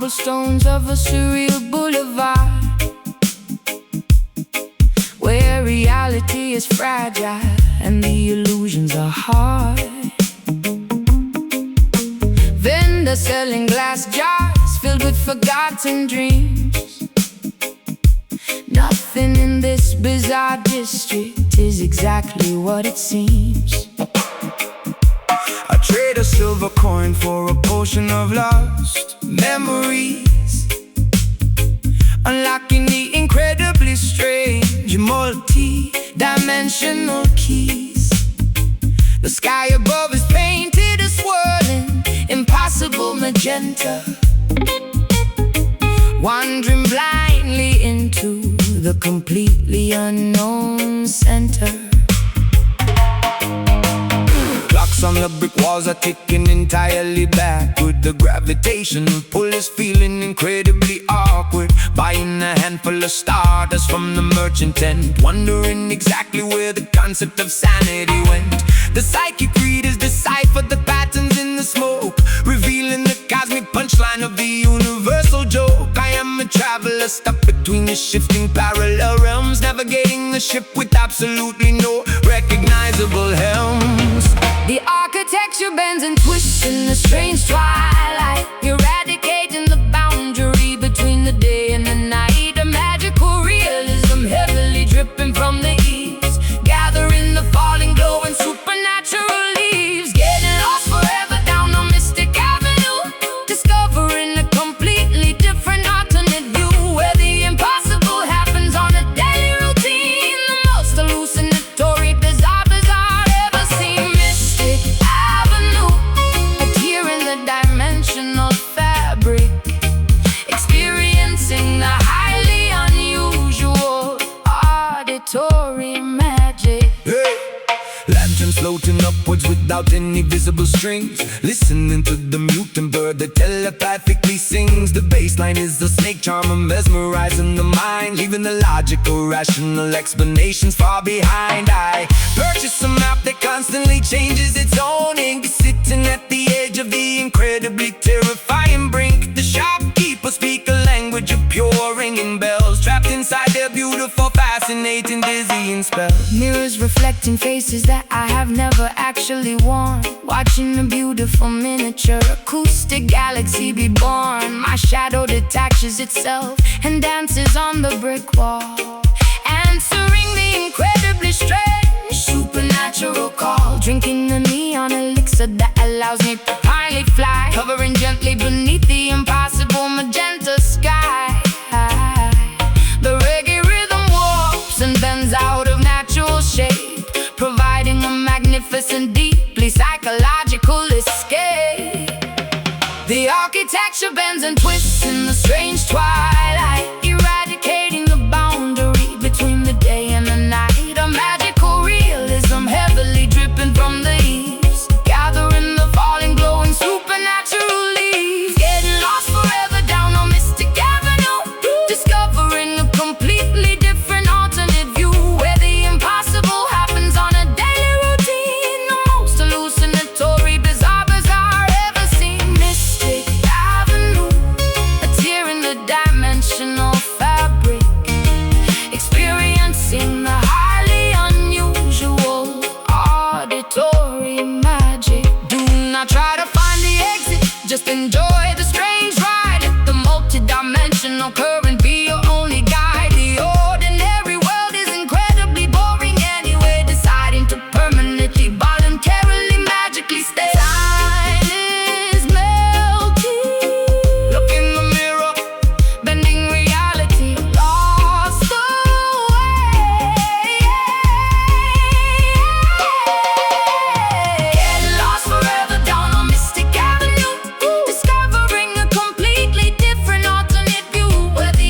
cobblestones of a surreal boulevard, where reality is fragile and the illusions are hard. Vendors selling glass jars filled with forgotten dreams. Nothing in this bizarre district is exactly what it seems. I trade a silver coin for a potion of lost memories, unlocking the incredibly strange multi-dimensional keys. The sky above is painted a swirling, impossible magenta, wandering blindly into the completely unknown center. Clocks on the brick walls are ticking entirely backward. The gravitational pull is feeling incredibly awkward. Buying a handful of starters from the merchant tent, wondering exactly where the concept of sanity went. The psychic readers decipher the patterns in the smoke, revealing the cosmic punchline of the universal joke. I am a traveler stuck between the shifting parallel realms, navigating the ship with absolutely no recognizable helms. The architecture bends and twists in the strange twilight, eradicating the boundary between the day and the night. A magical realism heavily dripping from the eaves, gathering the falling glow and supernatural leaves. Getting lost forever down a mystic avenue, discovering a completely different alternate view, where the impossible happens on a daily routine. The most hallucinatory, bizarre ever seen. Mystic Avenue, adhering the dimensional fabric, experiencing the highly unusual auditory magic. Hey! Lanterns floating upwards without any visible strings, listening to the mutant bird that telepathically sings. The bassline is the snake charmer, mesmerizing the mind, leaving the logical, rational explanations far behind. I purchase a map that constantly changes its own ink, sitting at the edge of the incredibly terrifying brink. The shopkeepers speak a language of pure ringing bells, trapped inside their beautiful, fascinating, dizzying spell. Mirrors reflecting faces that I have never actually worn, watching a beautiful miniature acoustic galaxy be born. My shadow detaches itself and dances on the brick wall, answering the incredibly strange supernatural call. Drinking the neon elixir that allows me to finally fly, hovering gently beneath the impossible magenta sky. The reggae rhythm warps and bends out of natural shape, providing a magnificent, deeply psychological escape. The architecture bends and twists in the strange twilight, eradicating the boundary between the day and the night. A magical realism heavily dripping from the eaves, gathering the falling, glowing supernatural leaves. Getting lost forever down a mystic avenue, discovering a completely different alternate view, where the impossible happens on a daily routine. The most hallucinatory, bizarre ever seen. Mystic Avenue, adhering the dimensional fabric, experiencing the highly unusual auditory magic. Do not try to find the exit, just enjoy the strange ride. Let the multi-dimensional current be your only guide. The ordinary world is incredibly boring anyway, deciding to permanently, voluntarily, magically stay. Time is melting. Look in the mirror, Bending reality, lost away. Get lost forever down a mystic avenue, discovering a completely different alternate view, where the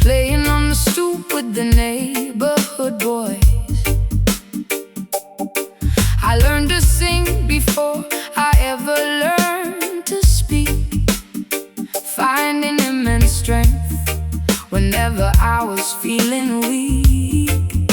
playing on the stoop with the neighborhood boys. I learned to sing before I ever learned to speak, finding immense strength whenever I was feeling weak.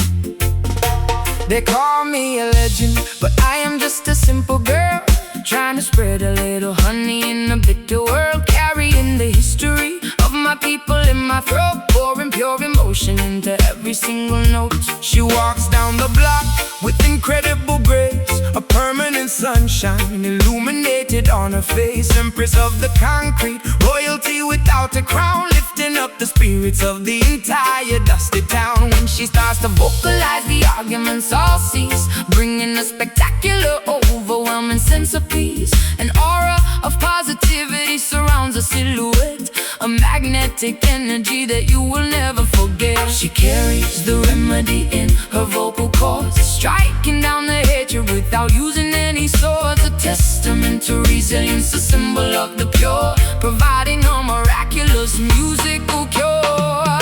They call me a legend, but I am just a simple girl, trying to spread a little honey in a bitter world, carrying the history of my people in my throat, pouring pure emotion into every single note. She walks down the block with incredible grace, a permanent sunshine illuminated on her face. Empress of the concrete, royalty without a crown, lifting up the spirits of the entire dusty town. When she starts to vocalize, the arguments all cease, bringing a spectacular, overwhelming sense of peace. An aura of positivity surrounds a silhouette, a magnetic energy that you will never forget. She carries the remedy in her vocal cords, striking down the hatred without using any swords. A testament to resilience, a symbol of the pure, providing a miraculous musical cure.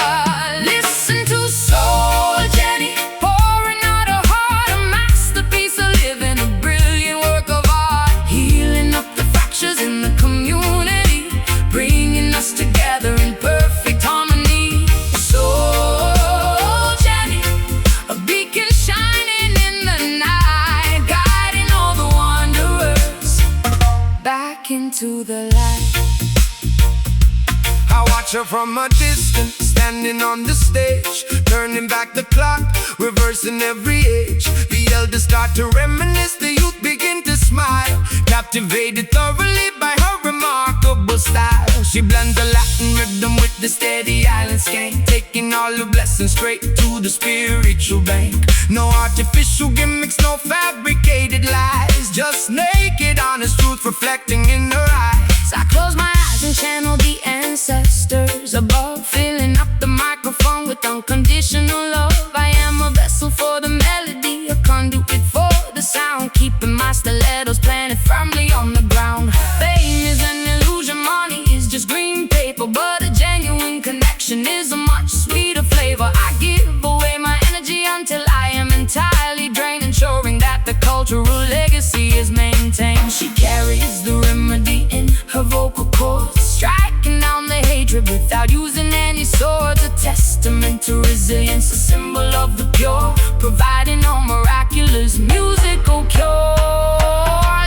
Listen to Soul Jenny, pouring out her heart, a masterpiece, a living, a brilliant work of art, healing up the fractures in the community, bringing us together in perfect harmony. Soul Jenny, a beacon shining in the night, guiding all the wanderers back into the light. I watch her from a distance, standing on the stage, turning back the clock, reversing every age. The elders start to reminisce, the youth begin to smile, captivated thoroughly by her remarkable style. She blends the Latin rhythm with the steady island skank, taking all the blessings straight to the spiritual bank. No artificial gimmicks, no fabricated lies, just naked honest truth reflecting in her eyes. I close my eyes and channel the ancestors above, filling up the microphone with unconditional love. I am a vessel for the melody, a conduit for the sound, keeping my stilettos planted firmly on the ground. Fame is an illusion, money is just green paper, but a genuine connection is a much sweeter flavor. I give away my energy until I am entirely drained, ensuring that the cultural legacy is maintained. She carries the remedy in her vocal cords, striking down the hatred without using any swords. A testament to resilience, a symbol of the pure, providing a miraculous musical cure.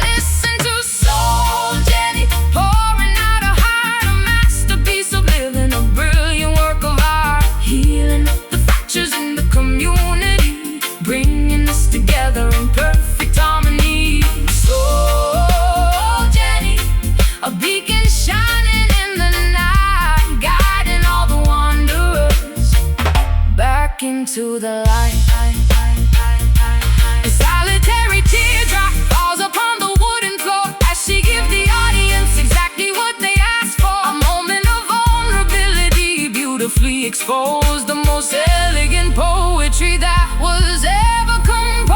Listen to Soul Jenny, pouring out her heart, a masterpiece of living, a brilliant work of art, healing up the fractures in the community, bringing us together in perfect harmony. Soul Jenny, a beacon shining in the night, guiding all the wanderers back into the light. A solitary teardrop falls upon the wooden floor as she gives the audience exactly what they asked for. A moment of vulnerability, beautifully exposed, the most elegant poetry that was ever composed.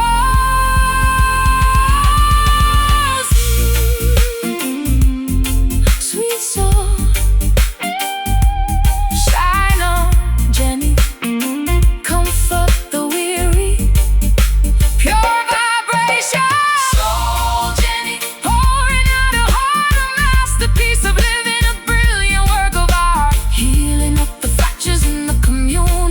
Sweet soul, shine on, Jenny, comfort the weary, pure vibration. Soul Jenny, pouring out her heart, a masterpiece of living, a brilliant work of art, healing up the fractures in the community,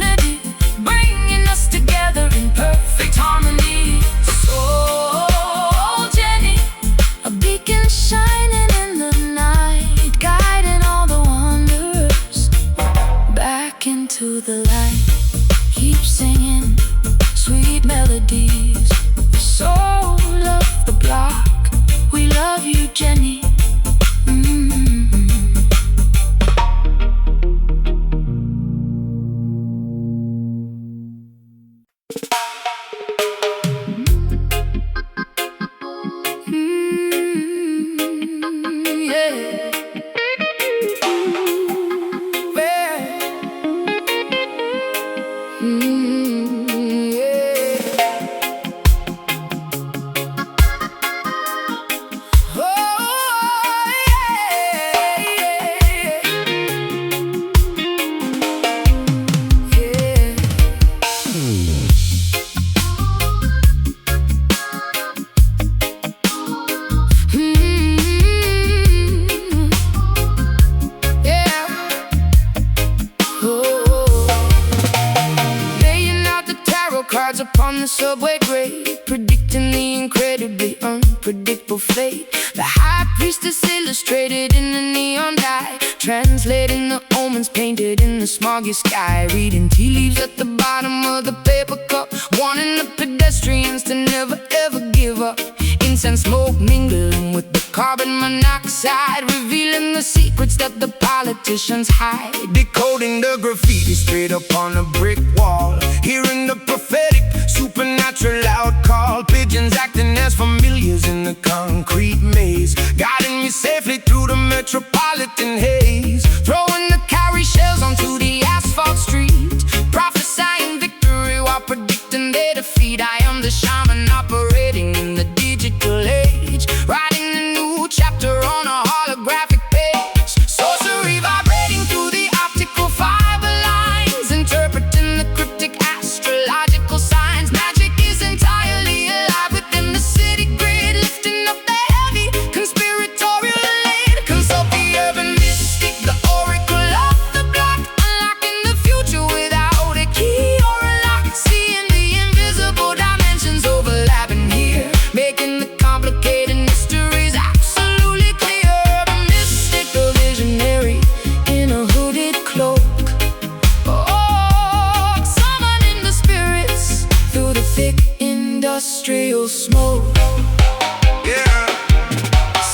crowds upon the subway grade, predicting the incredibly unpredictable fate. The high priestess illustrated in the neon dye, translating the omens painted in the smoggy sky. Reading tea leaves at the bottom of the paper cup, warning the pedestrians to never ever give up. Incense smoke mingling with the carbon monoxide, revealing the secrets that the politicians hide. Decoding the graffiti straight up on a brick wall, hearing the prophetic, supernatural loud call. Pigeons acting as familiars in the concrete maze, guiding me safely through the metropolitan haze. Throwing the cowrie shells onto the asphalt street, prophesying victory while predicting their defeat. I am the shaman operating in the digital age, writing a new chapter on a holographic page. Sorcery vibrating through the optical fiber lines, interpreting the cryptic astrological signs. Magic is entirely alive within the city grid, lifting up the heavy conspiratorial lid. Consult the urban mystic, the oracle of the block, unlocking the future without a key or a lock. Seeing the invisible dimensions overlapping here, making the complicated mysteries absolutely clear. Urban mystic, a visionary in a hooded cloak. Oh, summoning the spirits through the thick industrial smoke. Yeah.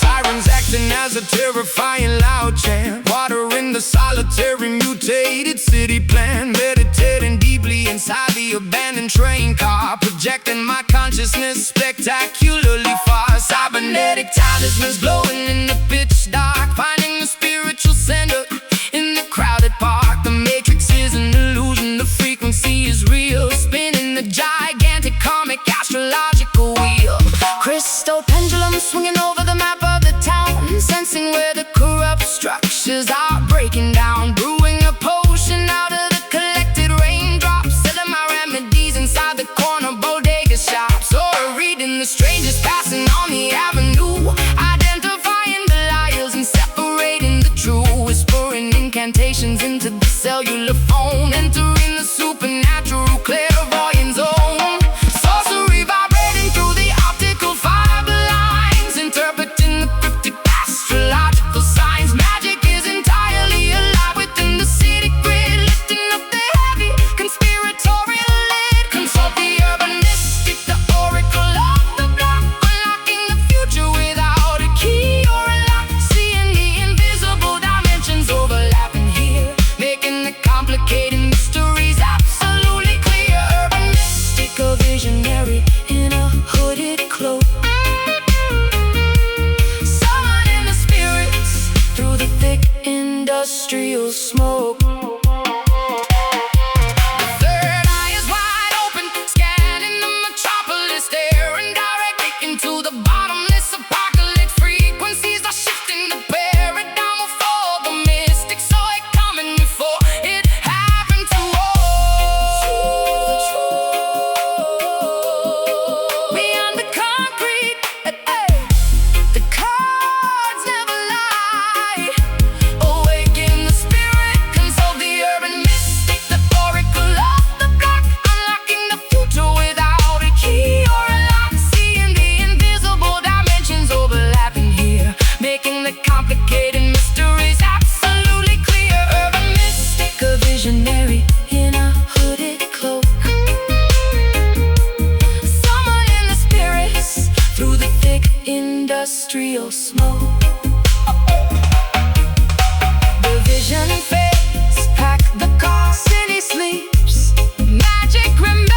Sirens acting as a terrifying loud chant, watering the solitary mutated city plan. Meditating deeply inside the abandoned train car, projecting my consciousness spectacularly far. Cybernetic talismans glowing in the pitch dark, finding the spiritual center in the crowded park. The matrix is an illusion, the frequency is real, spinning the gigantic comic astrological wheel. Crystal pendulum swinging over the map of the town, sensing where the corrupt structures are breaking down. Brewing a potion out of the collected raindrops, selling my remedies inside the corner bodega shops. Or reading the strangers passing on the avenue, identifying the liars and separating the true. Whispering incantations into the cellular phone, entering the supernatural clairvoyant zone. Sorcery vibrating through the optical fiber lines, interpreting the cryptic astrological signs. Magic is entirely alive within the city grid, lifting up the heavy conspiratorial lid. Consult the urban mystic, the oracle of the block, unlocking the future without a key or a lock. Seeing the invisible dimensions overlapping here, making the complicated mysteries absolutely clear. Urban mystic, a visionary in a hooded cloak, summoning the spirits through the thick industrial smoke. The third eye is wide open, scanning the metropolis, staring directly into the bottomless apocalypse. Frequencies are shifting, the paradigm will fall. The mystic saw it coming before it happened to all. Beyond the concrete, the cards never lie. Awaken the spirit, consult the urban mystic, the oracle of the block, unlocking the future without a key or a lock. Seeing the invisible dimensions overlapping here, making the complicated mysteries absolutely clear. Urban mystic, a visionary in a hooded cloak, summoning the spirits through the thick industrial smoke. The vision fades, pack the car, city sleeps, magic remains.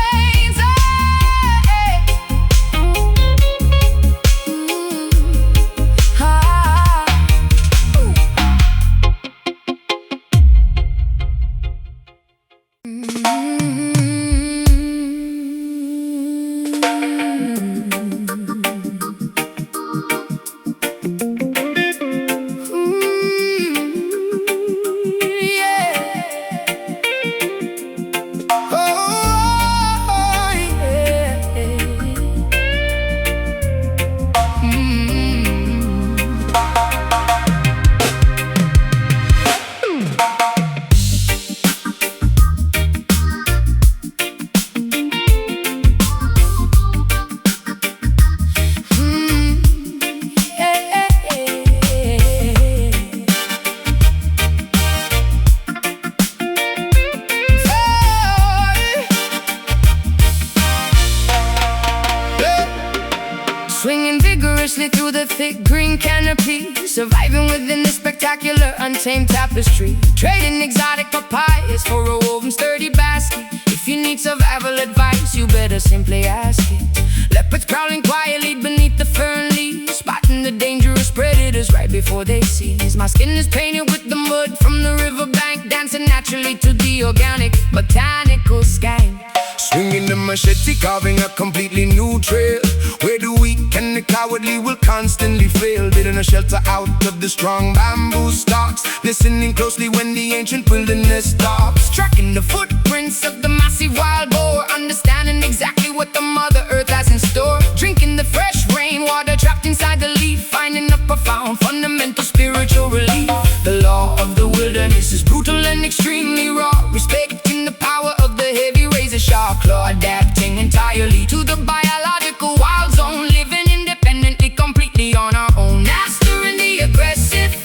thick green canopy, surviving within the spectacular untamed tapestry. Trading exotic papayas for a woven sturdy basket. If you need survival advice, you better simply ask it. Leopards prowling quietly beneath the fern leaves, spotting the dangerous predators right before they seize. My skin is painted with the mud from the riverbank, dancing naturally to the organic botanical skank. Swinging the machete, carving a completely new trail, where the weak and the cowardly will constantly fail. Building a shelter out of the strong bamboo stalks, listening closely when the ancient wilderness talks. Tracking the footprints of the massive wild boar, understanding exactly what the Mother Earth has in store. Drinking the fresh rainwater trapped inside the leaf, finding a profound fundamental spiritual relief. The law of the wilderness is brutal and extremely raw, respecting the power of the heavy razor sharp claw, adapting entirely to the biological wild zone, living independently, completely on our own. Mastering the aggressive,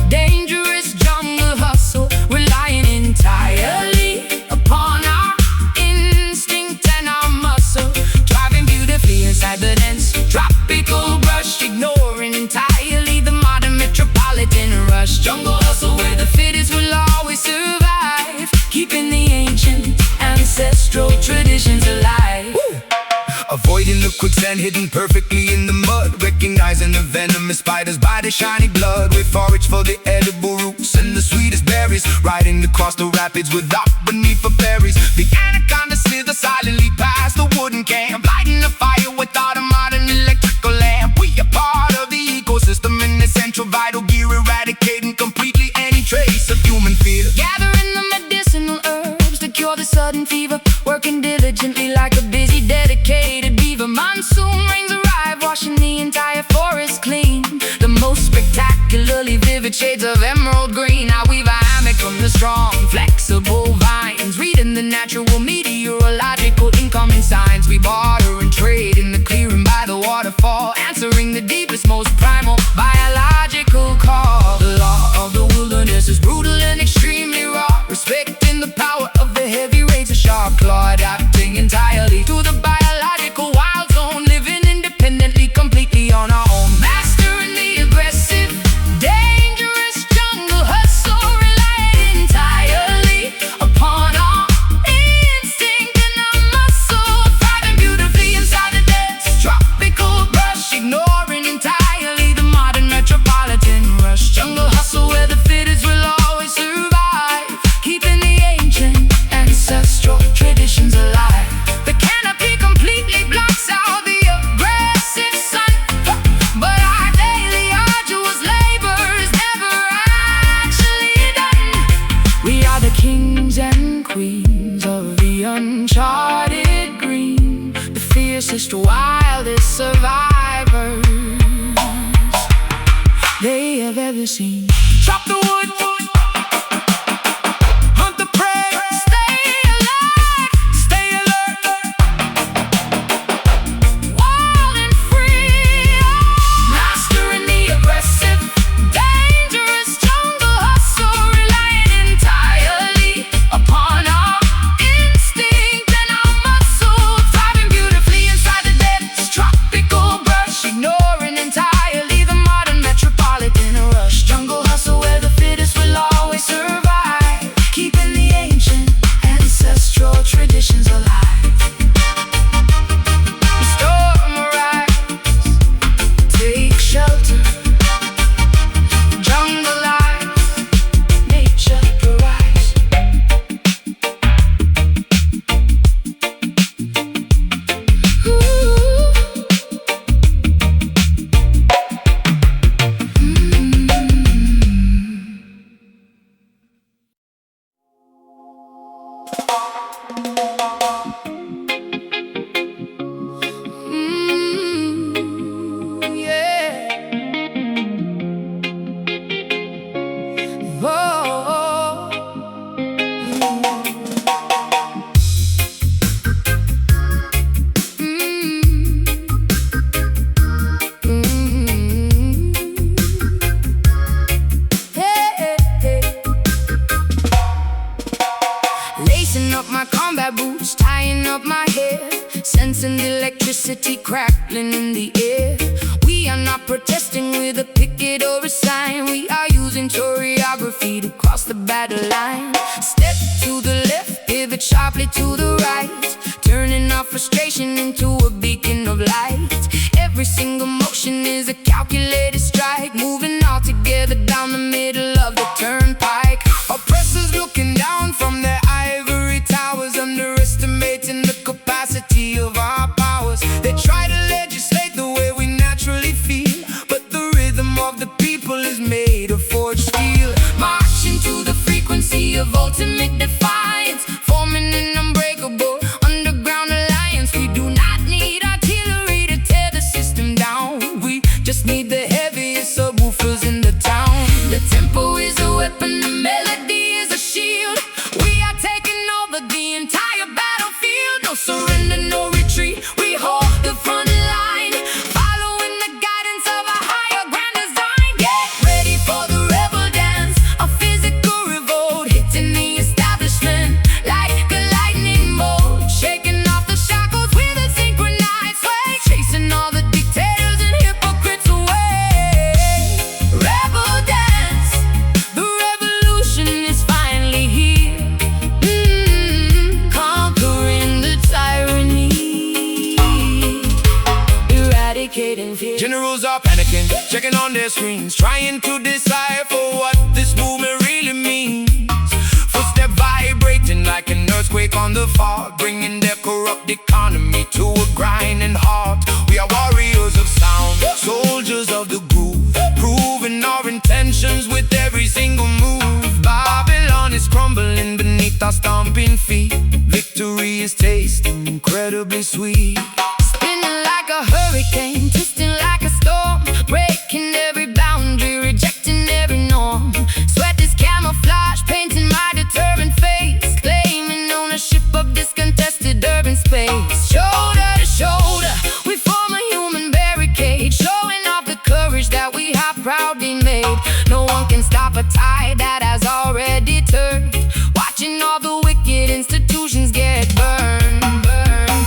dangerous jungle hustle, relying entirely upon our instinct and our muscle, driving beautifully inside the dense tropical brush, ignoring entirely the modern metropolitan rush. Jungle hustle where the fittest will always survive, keeping the ancient ancestral traditions alive. Woo! Avoiding the quicksand hidden perfectly in the mud, recognizing the venomous spiders by the shiny blood. We forage for the edible roots and the sweetest berries, riding across the rapids without beneath for berries. The anaconda slither silently past the wooden camp, lighting a fire without a modern electrical lamp. We are part of the ecosystem, an essential vital gear, eradicating completely any trace of human fear. Gathering the medicinal herbs to cure the sudden fever, working diligently like a busy, dedicated beaver. Monsoon rains arrive, washing the entire forest clean. The most spectacularly vivid shades of emerald green. I weave a hammock from the strong, flexible vines, reading the natural meteorological incoming signs. We barter and trade in the clearing by the waterfall, answering the deepest, most primal biological call. The law of the wilderness is brutal and extremely raw, respecting the power of the heavy razor sharp claw, adapting entirely to the biological wild zone, living independently, completely on our own. Mastering the aggressive, dangerous jungle hustle, relying entirely upon our instinct and our muscle, thriving beautifully inside the dense tropical brush, ignoring entirely the modern metropolitan rush. Jungle hustle where the fittest will always survive, keeping the ancient ancestral traditions alive. The canopy completely blocks out the aggressive sun, but our daily arduous labor is never actually done. We are the kings and queens of the uncharted green, the fiercest, wildest survivors they have ever seen. Chop the wood, hunt the prey, stay alive, stay alert, wild and free. Mastering the aggressive, dangerous jungle hustle, relying entirely upon our instinct and our muscle, thriving beautifully inside the dense tropical brush, ignoring entirely the modern metropolitan rush. Jungle hustle where the fittest will always survive, keeping the ancient ancestral traditions alive. The storm arrives, take shelter, jungle life, nature provides. Yeah. Whoa. Hey, hey. Lacing up my combat boots, tying up my hair, sensing the electricity crackling in the air. We We are not protesting with a picket or a sign. We are using choreography to cross the battle line. Step to the left, pivot sharply to the right, turning our frustration into a beacon of light. Every single motion is a calculated strike, moving all together down the middle of the turnpike. Oppressors looking down from their ivory towers, underestimating the capacity of our powers. They try to legislate the way we naturally feel, but the rhythm of the people is made of forged steel. Marching to the frequency of ultimate defiance, forming an unbreakable underground alliance. We do not need artillery to tear the system down. We just need the heaviest subwoofers in the town. The tempo is a weapon, the melody is a shield. We are taking over the entire battlefield. No surrender, no retreat. We hold the front line, following the guidance of a higher grand design. Get ready for the rebel dance, a physical revolt, hitting the establishment like a lightning bolt, shaking off the shackles with a synchronized sway, chasing all the dictators and hypocrites away. Rebel dance, the revolution is finally here, conquering the tyranny, eradicating fear. Generals are panicking, checking on their screens, trying to decipher what this movement really means. Footstep vibrating like an earthquake on the fog, bringing their corrupt economy to a grinding halt. We are warriors of sound, soldiers of the groove, proving our intentions with every single move. Babylon is crumbling beneath our stomping feet. Victory is tasting incredibly sweet. Spinning like a hurricane, twisting like a storm, breaking every boundary, rejecting every norm. Sweat is camouflage, painting my determined face, claiming ownership of this contested urban space. Shoulder to shoulder, we form a human barricade, showing off the courage that we have proudly made. No one can stop a tide that has already turned, watching all the wicked institutions get burned.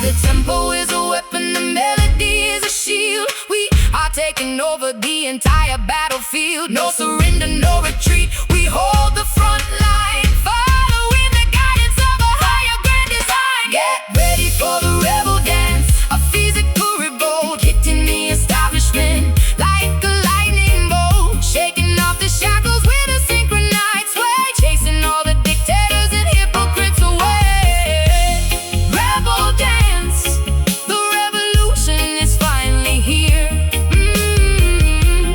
The tempo is a weapon, the melody is a shield. We are taking over the entire battlefield. No surrender, no retreat. We hold the front line, following the guidance of a higher grand design. Get ready for the rebel dance, a physical revolt, hitting the establishment like a lightning bolt, shaking off the shackles with a synchronized sway, chasing all the dictators and hypocrites away. Rebel dance, the revolution is finally here,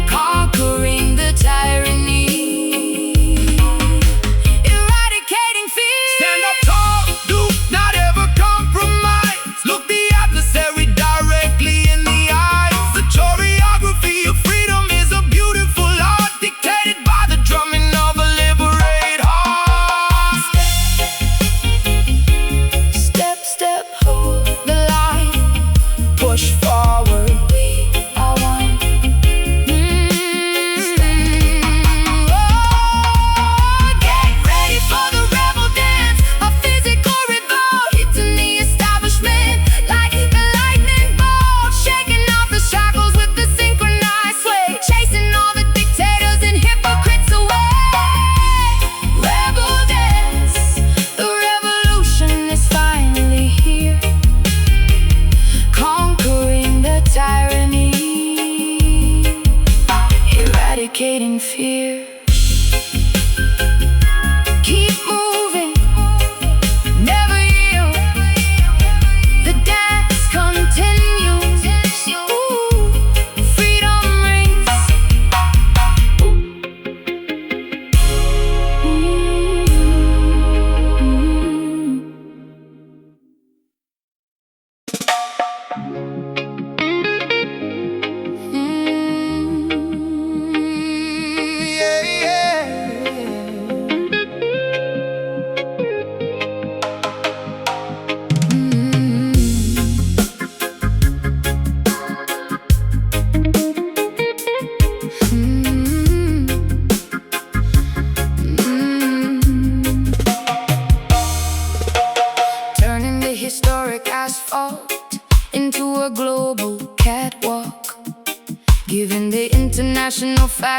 conquering the tyrant.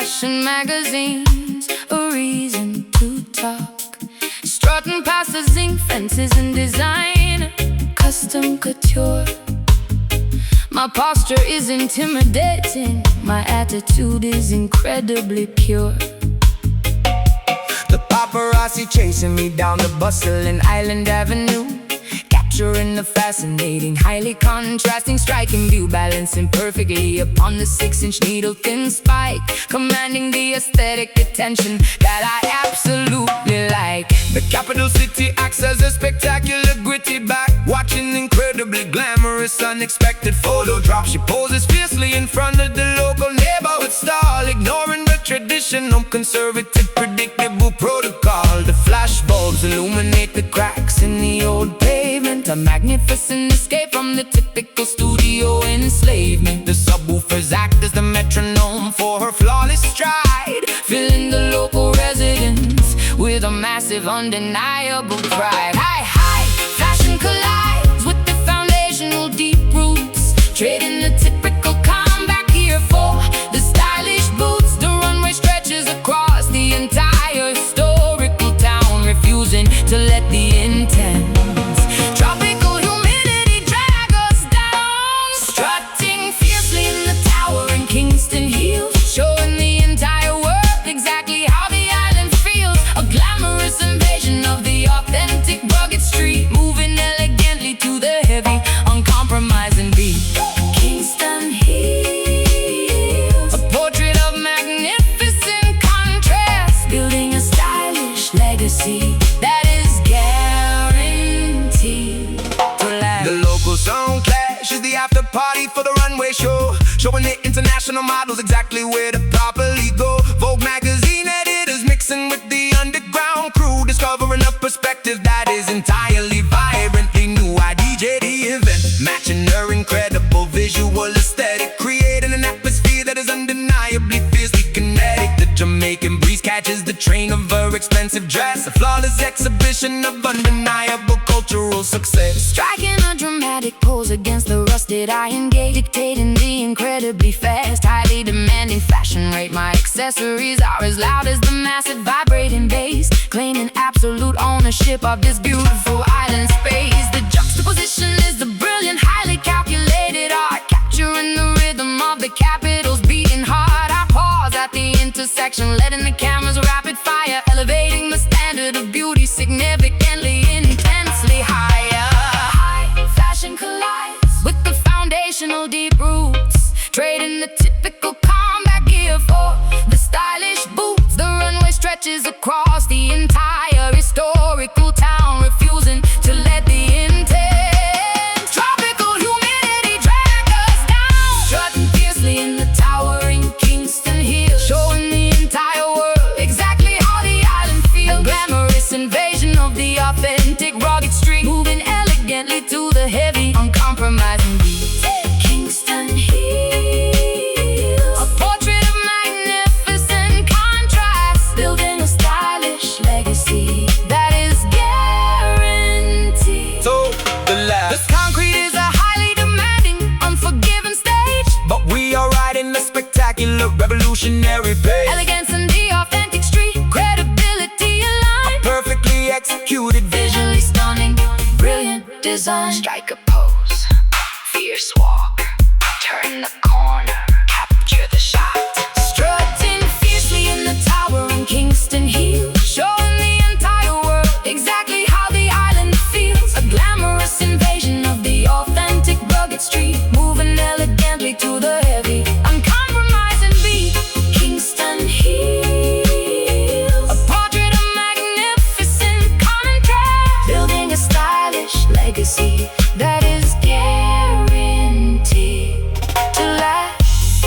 fashion magazines, a reason to talk. Strutting past the zinc fences and design, custom couture. My posture is intimidating, my attitude is incredibly pure. The paparazzi chasing me down the bustling Island Avenue, capturing the fascinating, highly contrasting, striking view, balancing perfectly upon the 6-inch needle-thin spike, commanding the aesthetic attention that I absolutely like. The capital city acts as a spectacular gritty back, watching incredibly glamorous, unexpected photo drop. She poses fiercely in front of the local neighborhood stall, ignoring the traditional conservative, predictable protocol. The flash bulbs illuminate the cracks in the old pavement, a magnificent escape from the typical studio enslavement. The subwoofers act as the metronome for her flawless stride, filling the local residents with a massive, undeniable pride. High, high, fashion collides with the foundational deep roots, trading the typical comeback gear for the stylish boots. The runway stretches across the entire historical town, refusing to let the intense tropical humidity drag us down. Strutting fiercely in the tower in Kingston heels, showing the entire world exactly how the island feels. A glamorous invasion of the authentic rugged street, moving elegantly to the heavy, uncompromising beat. Kingston heels, a portrait of magnificent contrast, building a stylish legacy that is guaranteed to last. The local sound clash is the after party for the runway show, showing the international models exactly where to properly go. Vogue magazine editors mixing with the underground crew, discovering a perspective that is entirely vibrantly new. I DJ the event, matching her incredible visual aesthetic, creating an atmosphere that is undeniably fiercely kinetic. The Jamaican breeze catches the train of her expensive dress, a flawless exhibition of undeniable cultural success. Striking a dramatic pose against the rusted iron gate, dictating the incredibly fast, highly demanding fashion rate. My accessories are as loud as the massive vibrating bass, claiming absolute ownership of this beautiful island space. The juxtaposition is the brilliant, highly calculated art, capturing the rhythm of the capital's beating heart. I pause at the intersection, letting the cameras rapid fire, elevating the standard of beauty significantly, intensely higher. High fashion collides with the foundational deep roots, trading the typical combat gear for the stylish boots. The runway stretches across the entire historical town, refusing to let the intense tropical humidity drag us down. Strutting fiercely in the towering Kingston hills, showing the entire world exactly how the island feels. A glamorous invasion of the authentic rugged street, moving elegantly to the heavy, uncompromising beat. Kingston hills, a portrait of magnificent contrast, building a stylish legacy that is guaranteed. So the last, This concrete is a highly demanding, unforgiving stage, but we are riding the spectacular, revolutionary pace. elegance in the authentic street, credibility aligned, Perfectly executed visually stunning, brilliant design. Strike a pose, fierce walk, turn the corner, capture the shot. Strutting fiercely in the tower in Kingston heels, showing the entire world exactly how the island feels. A glamorous invasion of the authentic rugged street, moving elegantly to the heavy, uncompromising beat. Kingston heels, a portrait of magnificent contrast, building a stylish legacy that is guaranteed to last.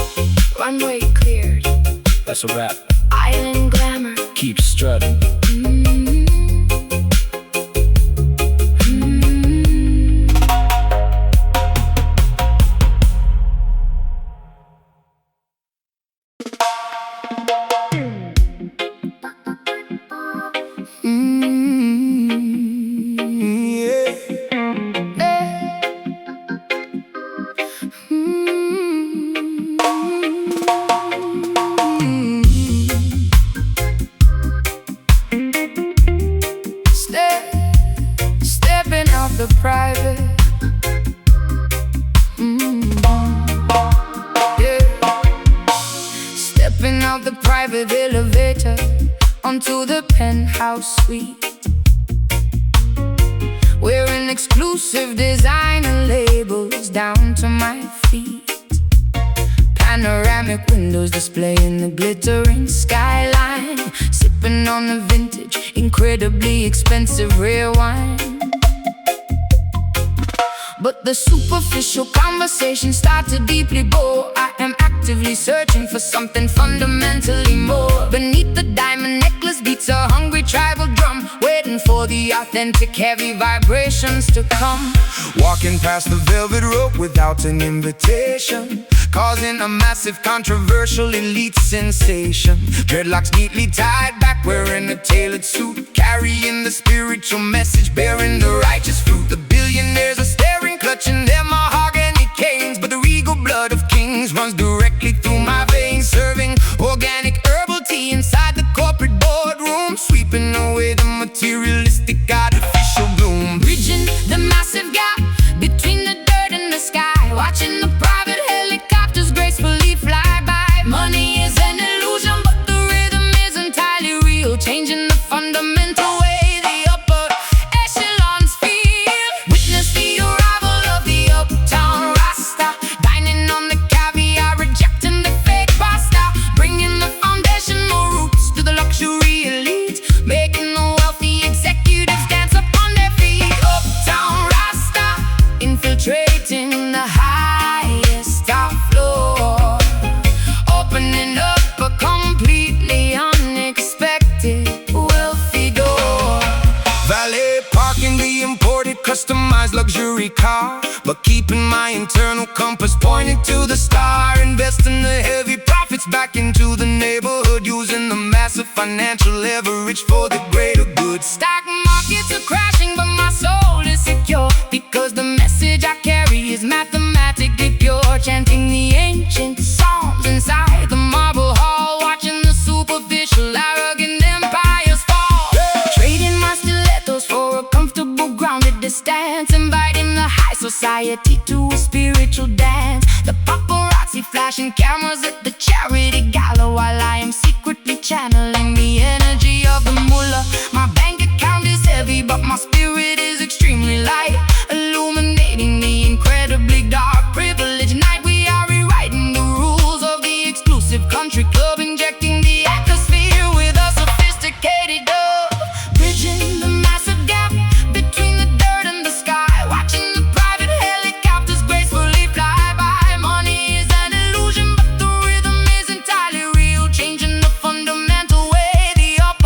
Runway cleared, That's a wrap. island glamour. Keep strutting. the private. Yeah. Stepping out the private elevator onto the penthouse suite. Wearing exclusive designer labels down to my feet. Panoramic windows displaying the glittering skyline. Sipping on the vintage, incredibly expensive rare wine. But the superficial conversations start to deeply bore. I am actively searching for something fundamentally more. Beneath the diamond necklace beats a hungry tribal drum, waiting for the authentic heavy vibrations to come. Walking past the velvet rope without an invitation, causing a massive controversial elite sensation. Dreadlocks neatly tied back, wearing a tailored suit, carrying the spiritual message, bearing the righteous fruit. The billionaires are staring, clutching their mahogany canes, but the regal blood of kings runs directly through my veins. Serving organic herbal tea inside the corporate boardroom, sweeping away the materialistic artificial bloom. Bridging the massive gap between the dirt and the sky, watching the private helicopters gracefully fly by. Money is an illusion, but the rhythm is entirely real, changing the fundamental way the upper echelons feel. Witness the arrival of the uptown Rasta, dining on the caviar, rejecting the fake pasta, bringing the foundational roots to the luxury elite, making the wealthy executives dance upon their feet. Uptown Rasta, infiltrating the highest top floor, opening up a completely unexpected wealthy door. Valet parking the imported customized luxury car, but keeping my internal compass pointed to the star. Investing the heavy profits back into the neighborhood, using the massive financial leverage for the greater good. Stock markets are crashing, but my soul is secure, because the message I carry is mathematically pure. Chanting the ancient psalms inside the marble hall, watching the superficial arrogant empires fall. Trading my stilettos for a comfortable grounded distance, inviting the high society to a spiritual dance. The paparazzi flashing cameras at the charity gala, while I am secretly channeling the energy of the mullah. My bank account is heavy, but my spirit is extremely light, illuminating the incredibly dark privilege night. We are rewriting the rules of the exclusive country club, injecting the atmosphere with a sophisticated dub. Bridging the massive gap between the dirt and the sky, watching the private helicopters gracefully fly by. Money is an illusion, but the rhythm is entirely real, changing the fundamental way the upper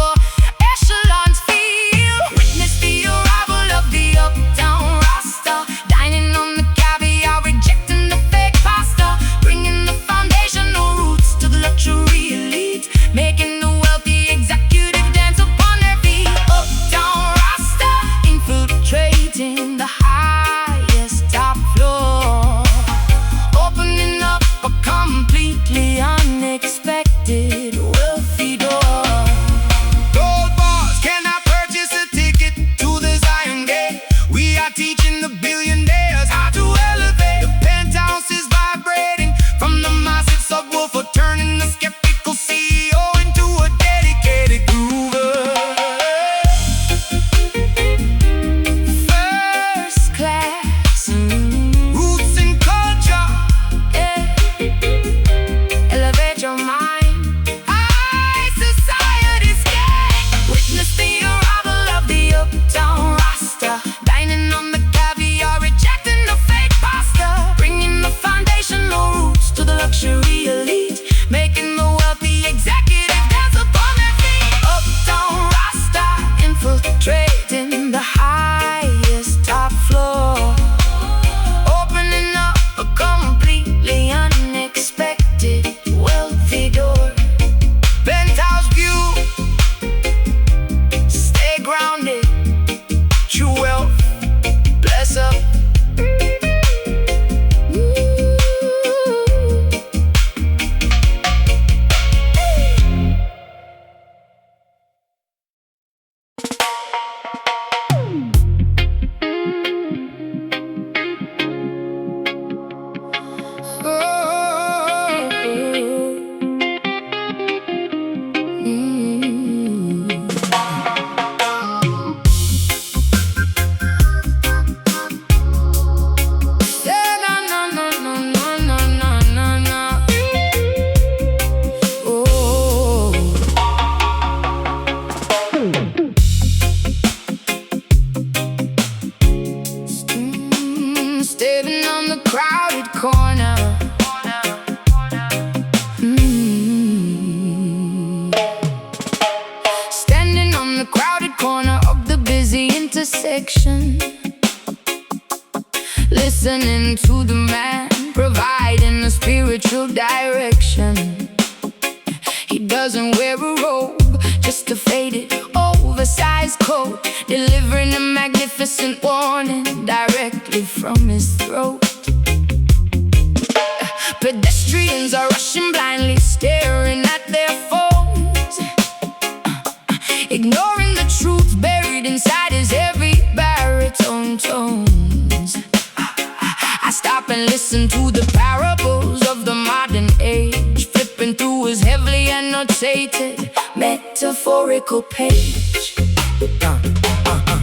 intersection. Listening to the man, providing a spiritual direction. He doesn't wear a robe, just a faded, oversized coat, delivering a magnificent warning directly from his throat. Pedestrians are rushing blindly, staring at their phones, ignoring the truth buried inside his heavy baritone tones. I stop and listen to the parables of the modern age, flipping through his heavily annotated metaphorical page.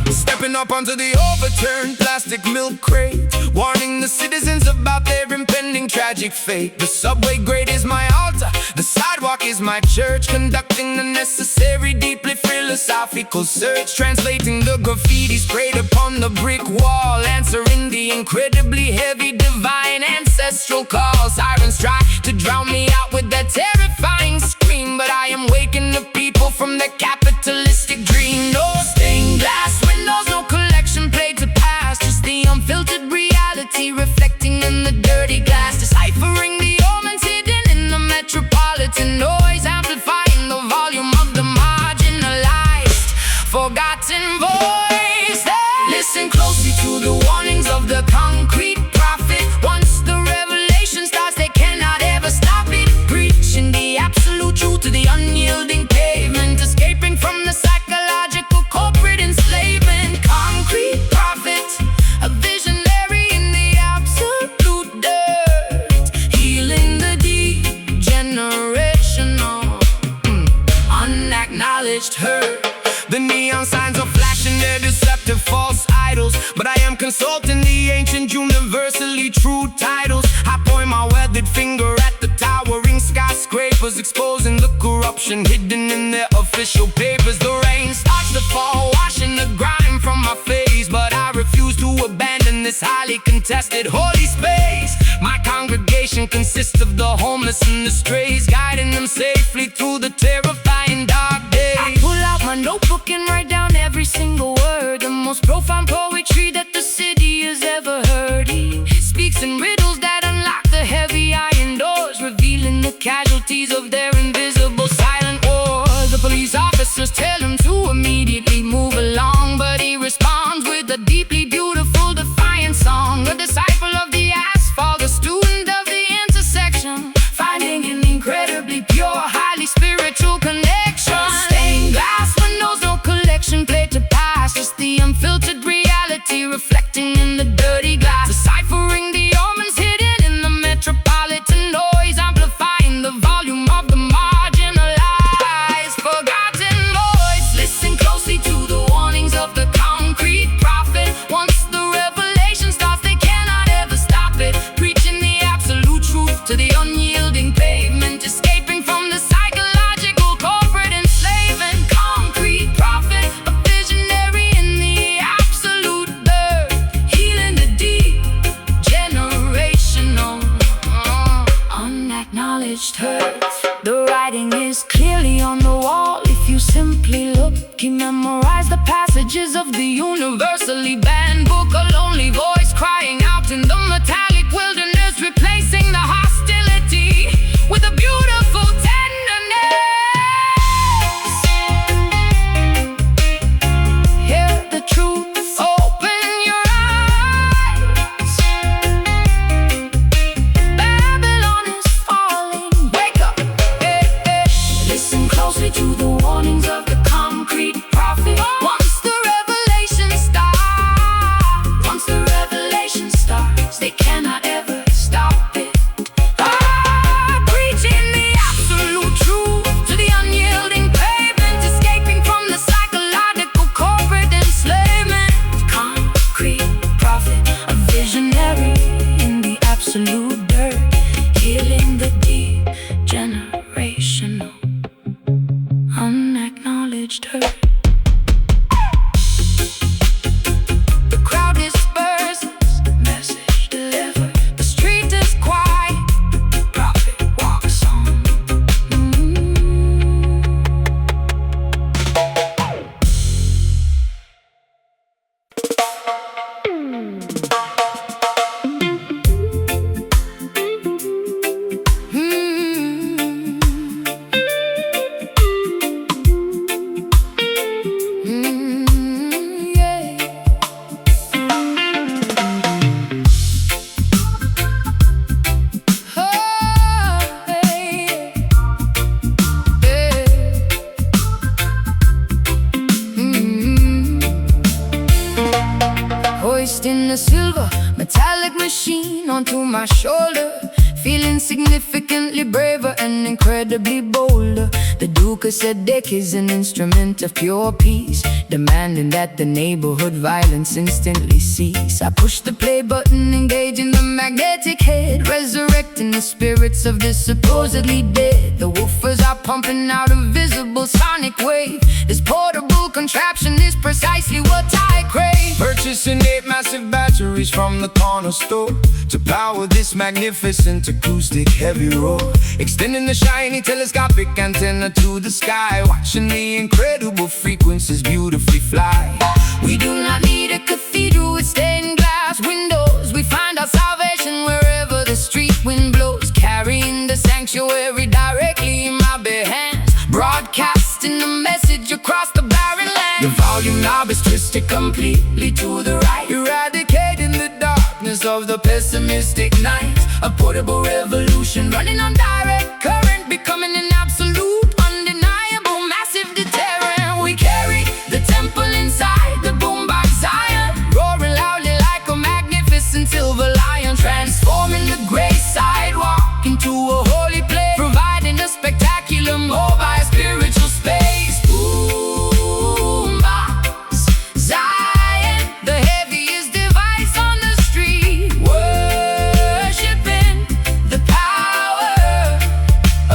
Stepping up onto the overturned plastic milk crate, warning the citizens about their impending tragic fate. The subway grate is my altar, the sidewalk is my church, conducting the necessary, deeply philosophical search, translating the graffiti sprayed upon the brick wall, answering the incredibly heavy divine ancestral call. Sirens try to drown me out with that terrifying scream, but I am waking the people from their capitalistic dream. No stained glass windows, no collection plate to pass, just the unfiltered reality reflecting in the dirty glass, deciphering the omens hidden in the metropolitan noise, amplifying the volume of the marginalized, forgotten voice. Listen closely to the warnings of the concrete prophet. Once the revelation starts, they cannot ever stop it, preaching the absolute truth to the unyielding pavement, escaping from the psychological corporate enslavement. Concrete prophet, a visionary in the absolute dirt, healing the degenerational, unacknowledged hurt. The neon signs are flashing their deceptive false idols, but I am consulting the ancient universally true titles. I point my weathered finger at the towering skyscrapers, exposing the corruption hidden in their official papers. The rain starts to fall, washing the grime from my face, but I refuse to abandon this highly contested holy space. My congregation consists of the homeless and the strays, guiding them safely through the terrifying dark days. I pull out my notebook and write down every single word, the most profound poetry that the city has ever heard. He speaks in riddles that unlock the heavy iron doors, revealing the casualties of their invisible silent war. The police officers tell him to immediately move along, but he responds with a deeply beautiful defiant song. A disciple of the asphalt, a student of the intersection, finding an incredibly pure, highly spiritual connection. Stained glass windows, no collection plate to pass, just the unfiltered reality reflecting in the dirty glass, deciphering the omens hidden in the metropolitan noise, amplifying the volume of the marginalized, forgotten voice. Listen closely to the warnings of the concrete prophet. Once the revelation starts, they cannot ever stop it, preaching the absolute truth to the unyielding pavement, escaping from the psychological corporate enslavement. Concrete prophet, a visionary in the absolute dirt, healing the degenerational, unacknowledged hurt. The writing is clearly on the wall if you simply look. He memorized the passages of the universally banned book, a lonely voice crying out in the metallic wilderness, replacing the hostility with a beautiful tenderness. Hear the truth, open your eyes. Babylon is falling, wake up, hey, hey. Listen closely to the warnings of the concrete prophet. Once the revelation starts, Polished in a silver metallic machine onto my shoulder, feeling significantly braver and incredibly bolder. The Duke said deck is an instrument of pure peace, demanding that the neighborhood violence instantly cease. I push the play button, engaging the magnetic head, resurrecting the spirits of the supposedly dead. The woofers are pumping out a visible sonic wave. This portable contraption is precisely what I crave. Purchasing 8 massive batteries from the corner store to power this magnificent acoustic heavy roar. Extending the shiny telescopic antenna to the sky, watching the incredible frequencies beautifully fly. We do not need a cathedral with stained glass windows. We find our salvation wherever the street wind blows, carrying the sanctuary directly in my bare hands, broadcasting the message across the barren land. The volume knob is twisted completely to the right, eradicating the darkness of the pessimistic night. A portable revolution running on direct current, becoming an absolute, undeniable, massive deterrent. We carry the temple inside the boombox Zion, roaring loudly like a magnificent silver lion, transforming the gray sidewalk into a holy place, providing a spectacular mobile spiritual space. Boombox Zion, the heaviest device on the street, worshiping the power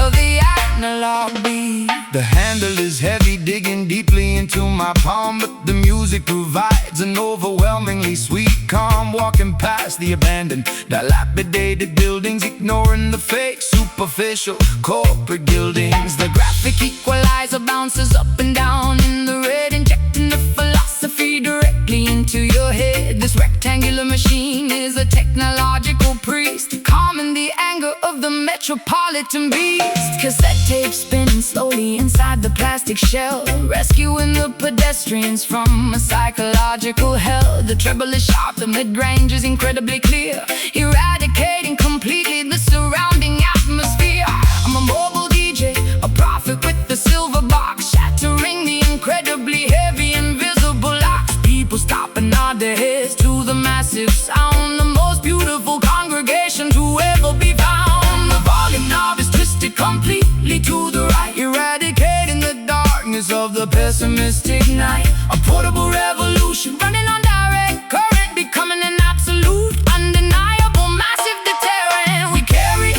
of the analog beat. The handle is heavy, digging deeply into my palm, but the music provides an overwhelmingly sweet calm. Walking past the abandoned, dilapidated buildings, ignoring the fake, superficial corporate gildings. The graphic equalizer bounces up and down in the red, injecting the philosophy directly into your head. This rectangular machine is a technological priest, calming the anger of the metropolitan beast. Cassette tape spinning slowly inside the plastic shell, rescuing the pedestrians from a psychological hell. The treble is sharp, the mid-range is incredibly clear, eradicating completely the surrounding atmosphere. I'm a mobile DJ, a prophet with the silver box, shattering the incredibly heavy invisible locks. People stop and nod their heads to the massive sound, the most beautiful congregation to ever be found. The volume knob is twisted completely to the right, eradicating the darkness of the pessimistic night. A portable revolution running on direct current, becoming an absolute, undeniable, massive deterrent. We carry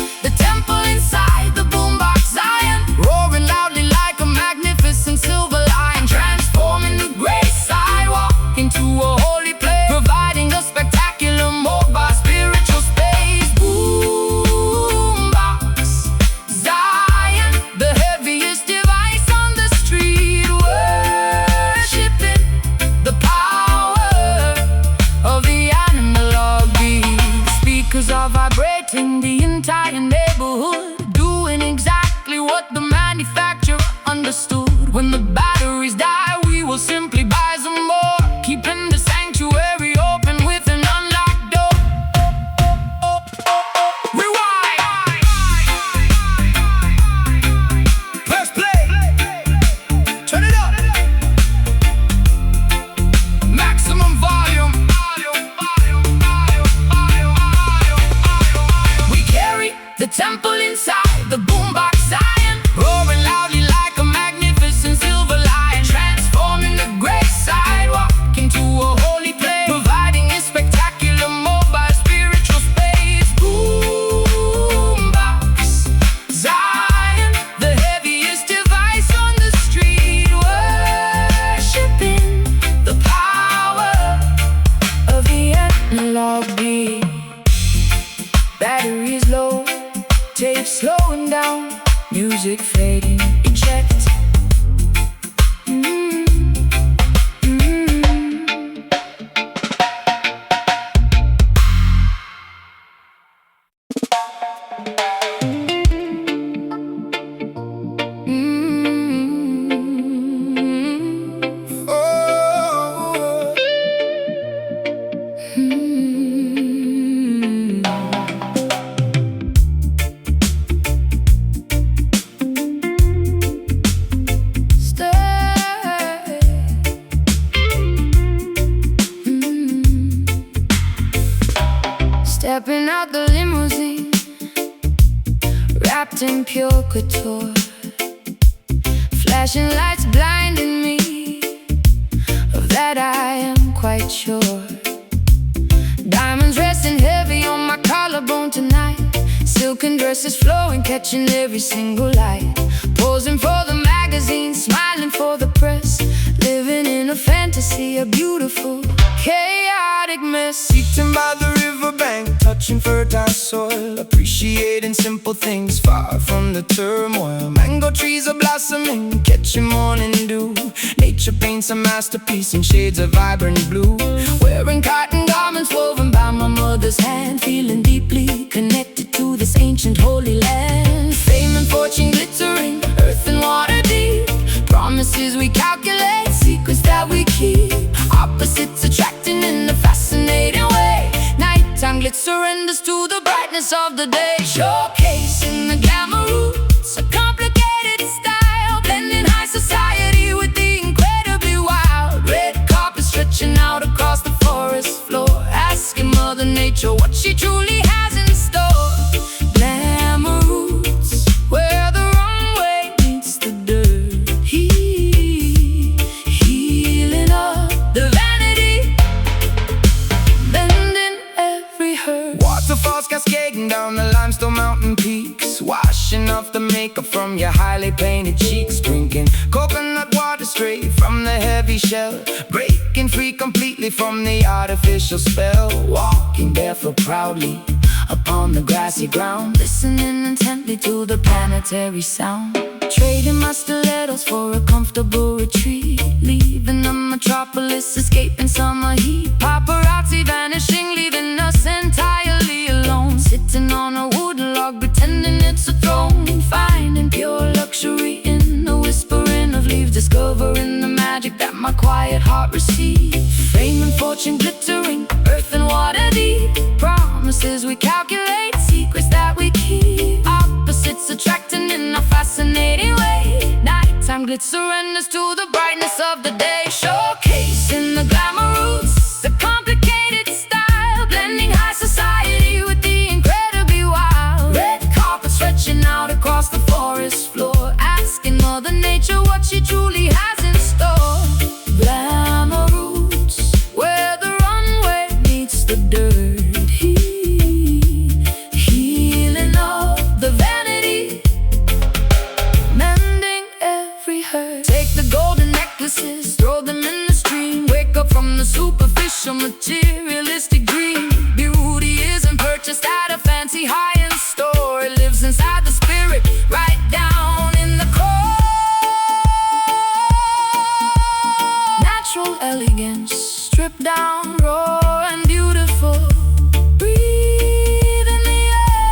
Stepping out the limousine, wrapped in pure couture. Flashing lights blinding me, of that I am quite sure. Diamonds resting heavy on my collarbone tonight. Silken dresses flowing, catching every single light. Posing for the magazine, smiling for the press. Living in a fantasy, a beautiful, chaotic mess. Sitting by the riverbank, touching fertile soil. Appreciating simple things, far from the turmoil. Mango trees are blossoming, catching morning dew. Nature paints a masterpiece in shades of vibrant blue. Wearing cotton garments woven by my mother's hand. Feeling deeply connected to this ancient holy land. Fame and fortune glittering, earth and water deep. Promises we calculate, secrets that we keep. Opposites attracting in a fascinating way. Nighttime glitz surrenders to the brightness of the day. Showcasing the glamour roots, a complicated style. Blending high society with the incredibly wild. Red carpet stretching out across the forest floor. Asking Mother Nature what she truly has in store. Glamour roots, where the runway meets the dirt. Healing up the vanity, bending every hurt. Waterfalls cascading down the limestone mountain peaks, washing off the makeup from your highly painted cheeks. Drinking coconut water straight from the heavy shell, breaking free completely from the artificial spell. Walking barefoot proudly upon the grassy ground, listening intently to the planetary sound. Trading my stilettos for a comfortable retreat, leaving the metropolis, escaping summer heat. Paparazzi vanishing, leaving us entirely alone. Sitting on a wooden log, pretending it's a throne. Finding pure luxury in the whispering of leaves. Discovering the magic that my quiet heart receives. Fame and fortune glittering, earth and water deep. Promises we calculate, secrets that we keep. Opposites attracting in a fascinating way. Nighttime glitz surrenders to the brightness of the day. Showcasing the glamour roots, a complicated style. Blending high society with the incredibly wild. Red carpet stretching out across the forest floor. Asking Mother Nature what she truly has in store. Glamour roots, where the runway meets the dirt. Healing up the vanity, mending every hurt. Take the golden necklaces, throw them in the stream. Wake up from the superficial materialistic dream. Beauty isn't purchased at a fancy high-end store. It lives inside the spirit, right down in the core. Natural elegance, stripped down, raw and beautiful. Breathe in the air.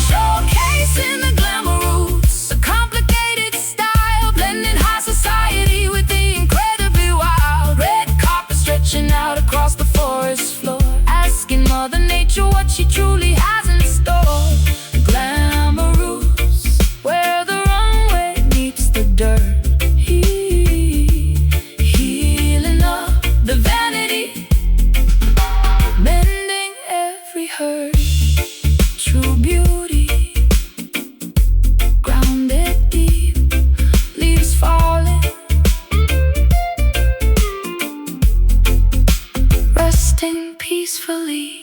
Showcasing the glamour roots, a complicated style. Blending high society with the incredibly wild. Red carpet stretching out across the forest floor. Asking Mother Nature what she truly has in store. Glamour roots, where the runway meets the dirt. Healing up the vanity, mending every hurt. True beauty, grounded deep, leaves falling, resting peacefully.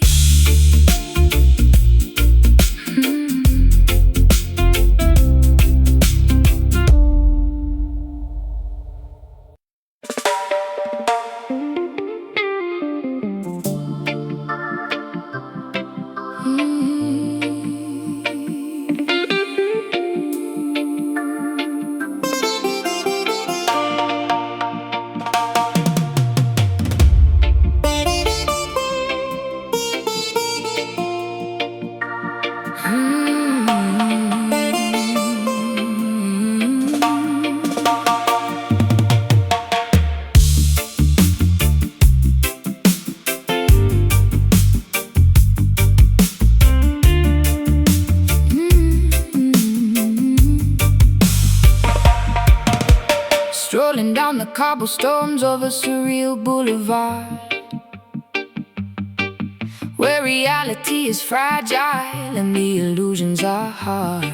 Strolling down the cobblestones of a surreal boulevard. where reality is fragile and the illusions are hard.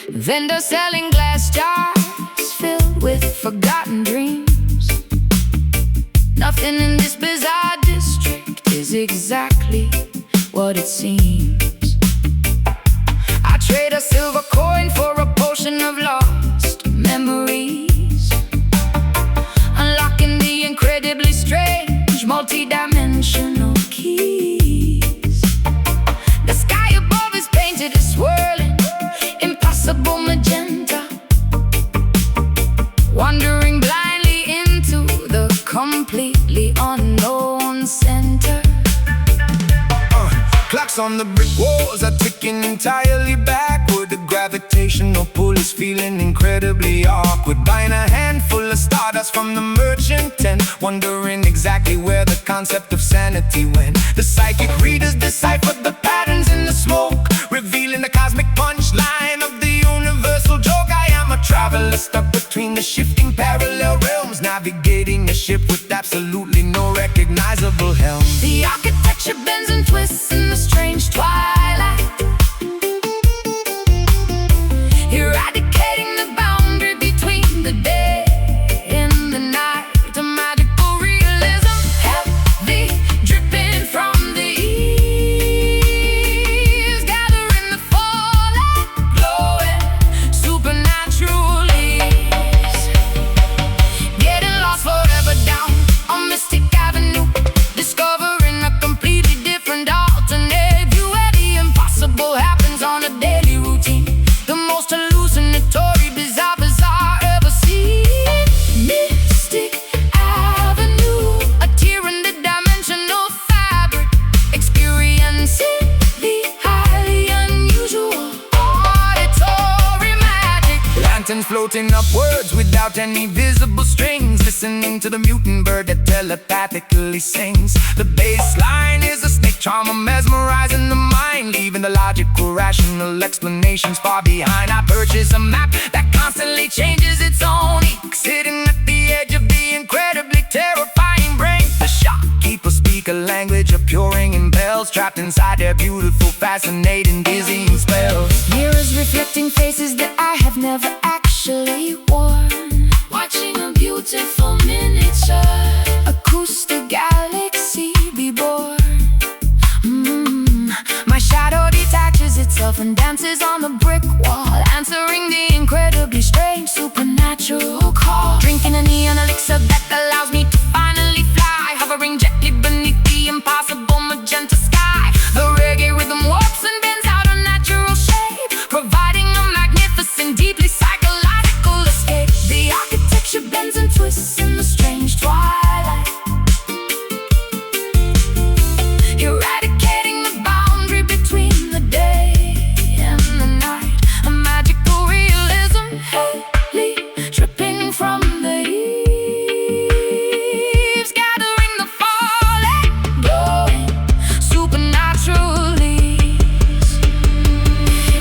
Vendors selling glass jars filled with forgotten dreams. Nothing in this bizarre district is exactly what it seems. I trade a silver coin for a potion of lost memories, unlocking the incredibly strange multi-dimensional keys. The sky above is painted a swirling, impossible magenta, wandering blindly into the completely unknown center. Clocks on the brick walls are ticking entirely backward. The gravitational pull is feeling incredibly awkward. Buying a handful of stardust from the merchant tent, wondering exactly where the concept of sanity went. The psychic readers deciphered the patterns in the smoke, revealing the cosmic punchline of the universal joke. I am a traveler stuck between the shifting parallel realms, navigating a ship with absolutely no recognizable helm. The architecture bends and twists in the strange twilight, eradicating the boundary between the day and the night. A magical realism, heavy dripping from the eaves, gathering the fallout, glowing supernatural leaves. Getting lost forever down on Mystic Avenue, discovering a completely different alternate view where the impossible happens on a daily routine. The most hallucinatory, bizarre ever seen. Mystic Avenue, a tear in the dimensional fabric, experiencing the highly unusual auditory magic. Lanterns floating upwards without any visible strings, listening to the mutant bird that telepathically sings. The bass line is a snake charmer mesmerizing the mind, leaving the logical, rational explanations far behind. I purchase a map that constantly changes its own ink, sitting at the edge of the incredibly terrifying brain. The shopkeepers speak a language of pure ringing bells, trapped inside their beautiful, fascinating, dizzying spells. Mirrors reflecting faces that I have never actually worn, watching a beautiful miniature acoustic galaxy be born. My shadow detaches itself and dances on the brick wall, answering the incredibly strange supernatural call. Drinking a neon elixir that allows me to finally fly, hovering gently beneath the impossible magenta sky. The reggae rhythm warps and bends out a natural shape, providing a magnificent, deeply psychological escape. The architecture bends and twists in the strange twilight, eradicating the boundary between the day and the night. A magical realism, heavily dripping from the eaves, gathering the falling, glowing supernatural leaves.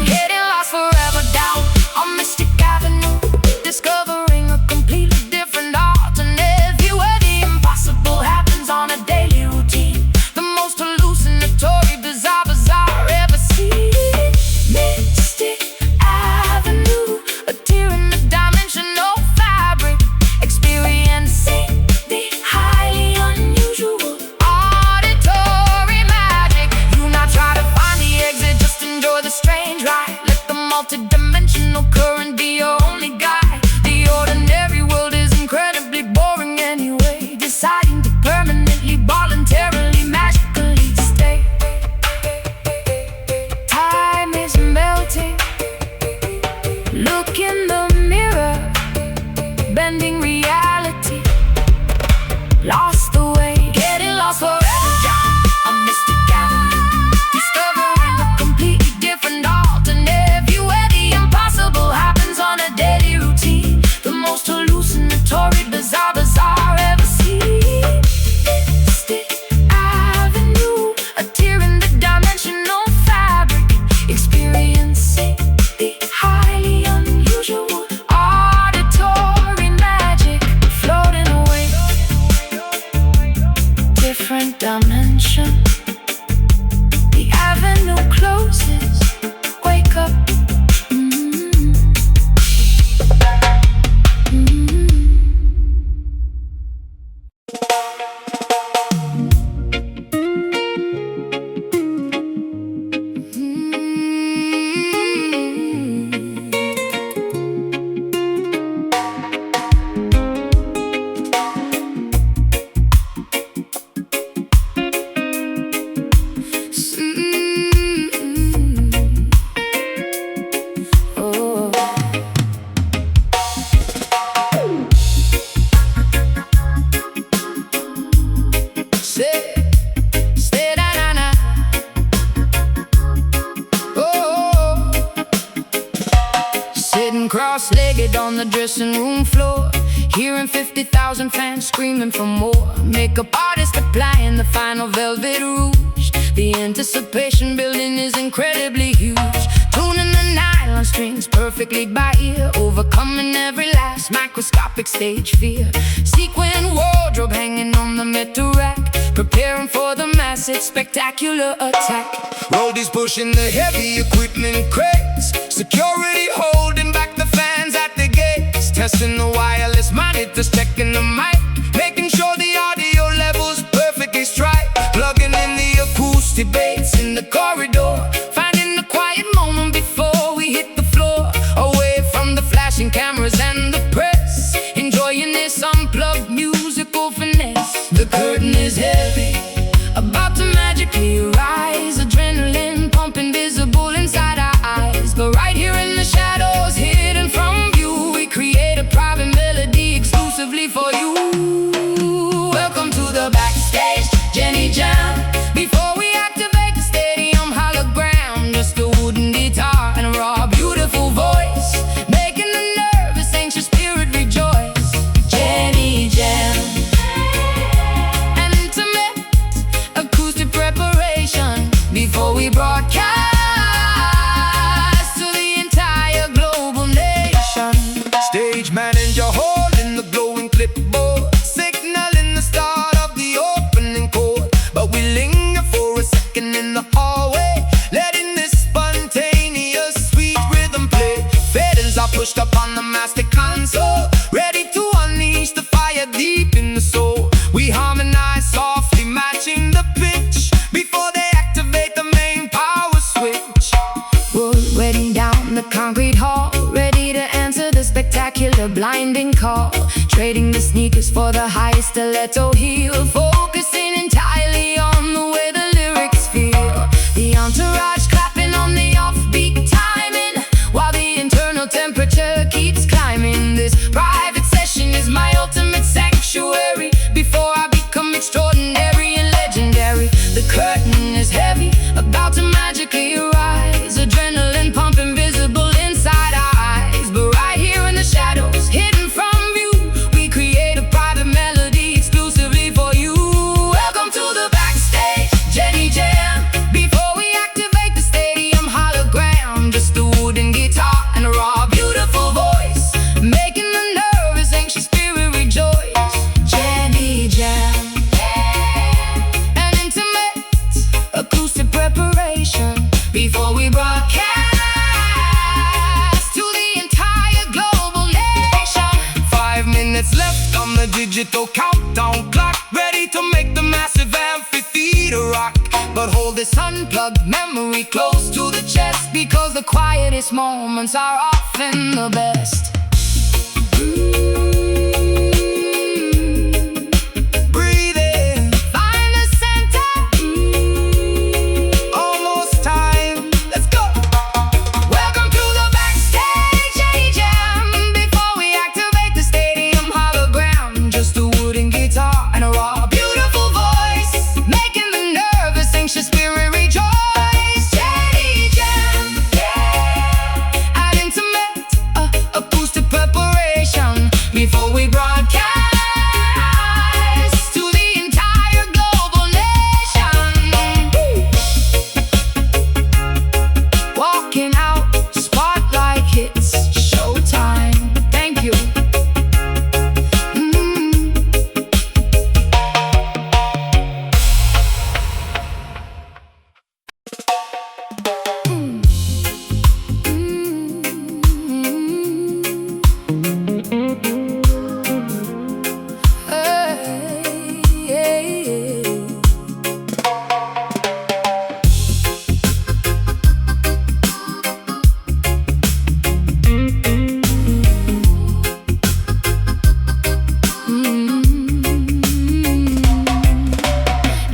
Getting lost forever down on Mystic Avenue, discovering a completely different alternate view where the impossible happens on a daily routine. The most hallucinatory, bizarre ever seen. Mystic Avenue, a tear in the dimensional fabric, experiencing the highly unusual auditory magic. Do not try to find the exit, just enjoy the strange ride. Let the multi-dimensional current be your only guide. The ordinary world is incredibly boring anyway, deciding to permanently, voluntarily, magically stay. Time is melting. Look in the mirror, bending reality, lost the way, getting lost forever. A Mystic Avenue, discovering a completely different alternate view where the impossible happens on a daily routine. The most hallucinatory, bizarre ever seen. Mystic Avenue, a tear in the dimensional fabric, experiencing the highly unusual auditory magic, floating away. naked on the dressing room floor, hearing 50,000 fans screaming for more. Makeup artists applying the final velvet rouge. The anticipation building is incredibly huge. Tuning the nylon strings perfectly by ear, overcoming every last microscopic stage fear. Sequin wardrobe hanging on the metal rack, preparing for the massive spectacular attack. Roadies pushing the heavy equipment crates, security holding back the fans at the gates. Testing the wireless monitors, checking the mic, making sure the audio levels perfectly strike. Plugging in the acoustic bass in the corridor, finding the quiet moment before we hit the floor. Away from the flashing cameras and the press, enjoying this unplugged musical finesse. The curtain is heavy, about to magically rise. Adrenaline pumping, visible inside our eyes. But right here in the shadows, hidden from view, we create a private melody exclusively for you. Welcome to the backstage, Jenny Jam. Before we activate the stadium hologram, just a wooden guitar and a raw, beautiful voice, making the nervous, anxious spirit rejoice. Jenny Jam. An intimate acoustic preparation before we broadcast to the entire global nation. Stage manager holding the glowing clipboard, signaling the start of the opening chord. But we linger for a second in the hallway, letting this spontaneous sweet rhythm play. Faders are pushed up on the master console, ready to unleash the fire deep in the soul. We harmonize softly, matching the pitch before they activate the main power switch. We're wetting down the concrete hall, ready to answer the spectacular blinding call. Trading the sneakers for the high stiletto heel, focusing entirely on the way the lyrics feel. The entourage clapping on the offbeat timing, while the internal temperature keeps climbing. This private session is my ultimate sanctuary, before I become extraordinary and legendary. The curtain is heavy, about to magically rise. Adrenaline pumping, visible inside our eyes. But right here in the shadows, hidden from view, we create a private melody exclusively for you. Welcome to the backstage, Jenny Jam. Before we activate the stadium hologram, just a wooden guitar and a raw, beautiful voice, making the nervous, anxious spirit rejoice. Jenny Jam. An intimate acoustic preparation before we broadcast to the entire global nation. 5 minutes left on the digital countdown clock, ready to make the massive amphitheater rock. But hold this unplugged memory close to the chest, because the quietest moments are often the best. Breathe in, Find the center. almost time, let's go. Welcome to the backstage, Jenny Jam. Before we activate the stadium hologram, just a wooden guitar and a raw, beautiful voice, making the nervous, anxious spirit rejoice. Jenny Jam. An intimate acoustic preparation before we broadcast to the entire global nation. Walking out, spotlight hits, showtime. Thank you.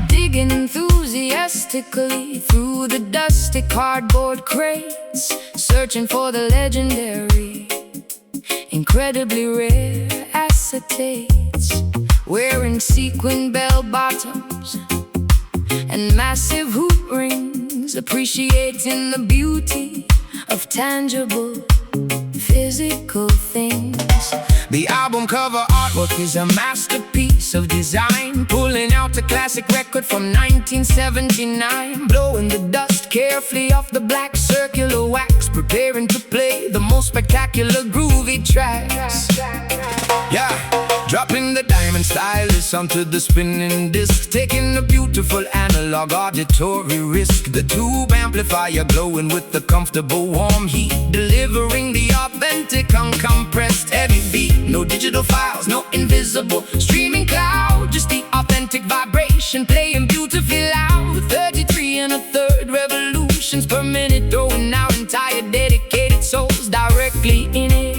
Digging enthusiastically through the dusty cardboard crates, searching for the legendary, incredibly rare acetates. Wearing sequin bell bottoms and massive hoop rings, appreciating the beauty of tangible physical things. The album cover artwork is a masterpiece of design, pulling out a classic record from 1979, blowing the dust carefully off the black circular wax, preparing to play the most spectacular groovy tracks. Yeah, dropping the diamond stylus onto the spinning disc, taking a beautiful analog auditory risk. The tube amplifier glowing with the comfortable warm heat, delivering the authentic uncompressed heavy beat. No digital files, no invisible streaming cloud, just the authentic vibration playing beautifully loud. 33 and a third revolutions per minute, throwing out entire dedicated souls directly in it.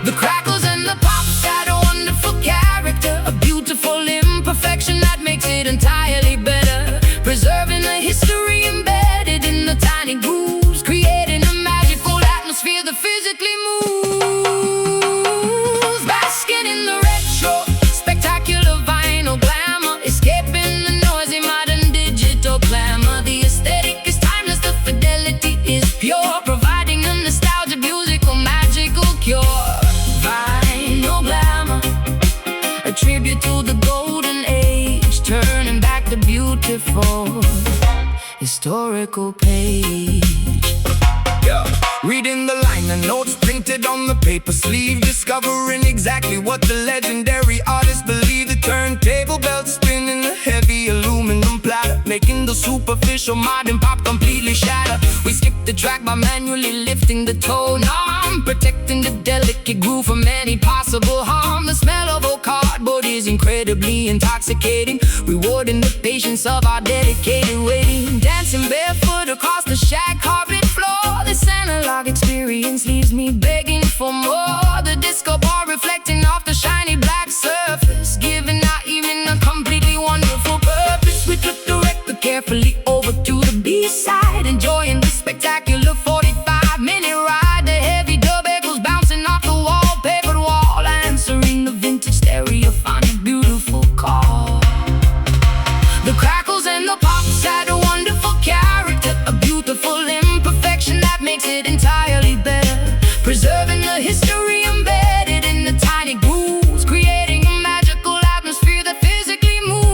The crackles and the pops add a wonderful character, a beautiful imperfection that makes it entirely better, preserving the history embedded in the tiny grooves, creating a magical atmosphere that physically moves. Basking in the retro, spectacular vinyl glamour, escaping the noisy modern digital glamour. The aesthetic is timeless, the fidelity is pure, providing a nostalgic musical magical cure. Vinyl glamour, a tribute to the golden age, turning back the beautiful historical page. Reading the liner notes printed on the paper sleeve, discovering exactly what the legendary artist believed. The turntable belt spinning, a heavy aluminum platter, making the superficial modern pop completely shatter. We skip the track by manually lifting the tone arm, protecting the delicate groove from any possible harm. The smell of old cardboard is incredibly intoxicating, rewarding the patience of our dedicated waiting. Dancing barefoot across the shag carpet floor, this analog experience leaves me begging for more. The disco ball reflecting off the shiny black surface, giving our evening a completely wonderful purpose. We took the record carefully over to the B-side, enjoying the spectacular 45-minute ride. The heavy dub echoes bouncing off the wallpapered wall, answering the vintage stereophonic beautiful call. The crackles and the pops add a wonderful character, a beautiful imperfection that makes it entirely better, preserving the history embedded in the tiny grooves, creating a magical atmosphere that physically moves.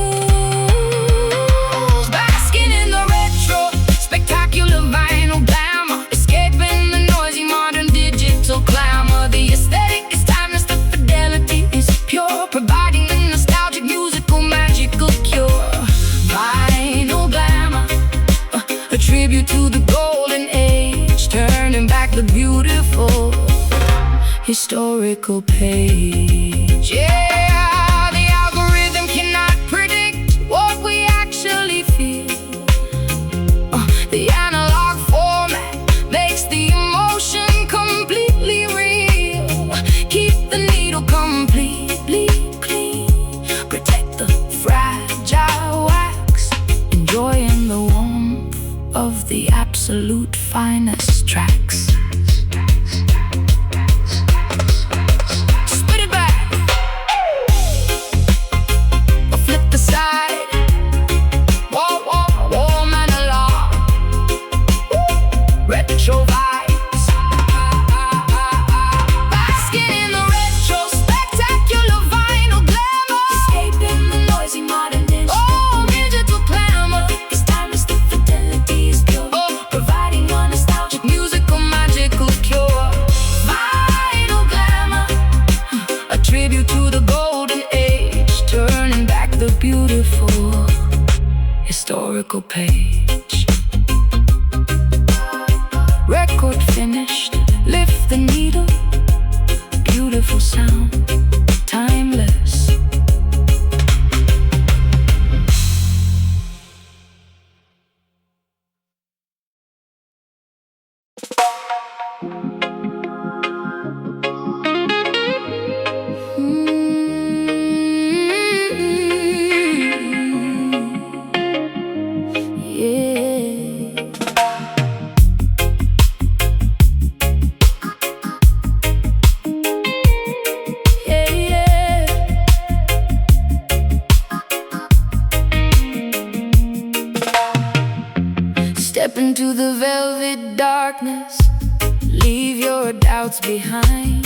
Basking in the retro, spectacular vinyl glamour, escaping the noisy modern digital glamour. The aesthetic is timeless, the fidelity is pure, providing a nostalgic musical magical cure. Vinyl glamour, a tribute to the golden age, turning back the beautiful historical page. Yeah, the algorithm cannot predict what we actually feel. The analog format makes the emotion completely real. Keep the needle completely clean, protect the fragile wax, enjoying the warmth of the absolute finest tracks. Spit it back, or flip the side. Whoa, whoa, whoa, analog, retro vibes. Basking in the retro, spectacular vinyl glamour, escaping the noisy modern dish. Oh, digital glamour, it's timeless, the fidelity is pure, providing a nostalgic musical magical cure. Vinyl glamour, a tribute to the golden age, turning back the beautiful historical page. Record finished, lift the needle, beautiful sound, timeless. Step into the velvet darkness, leave your doubt doubts behind.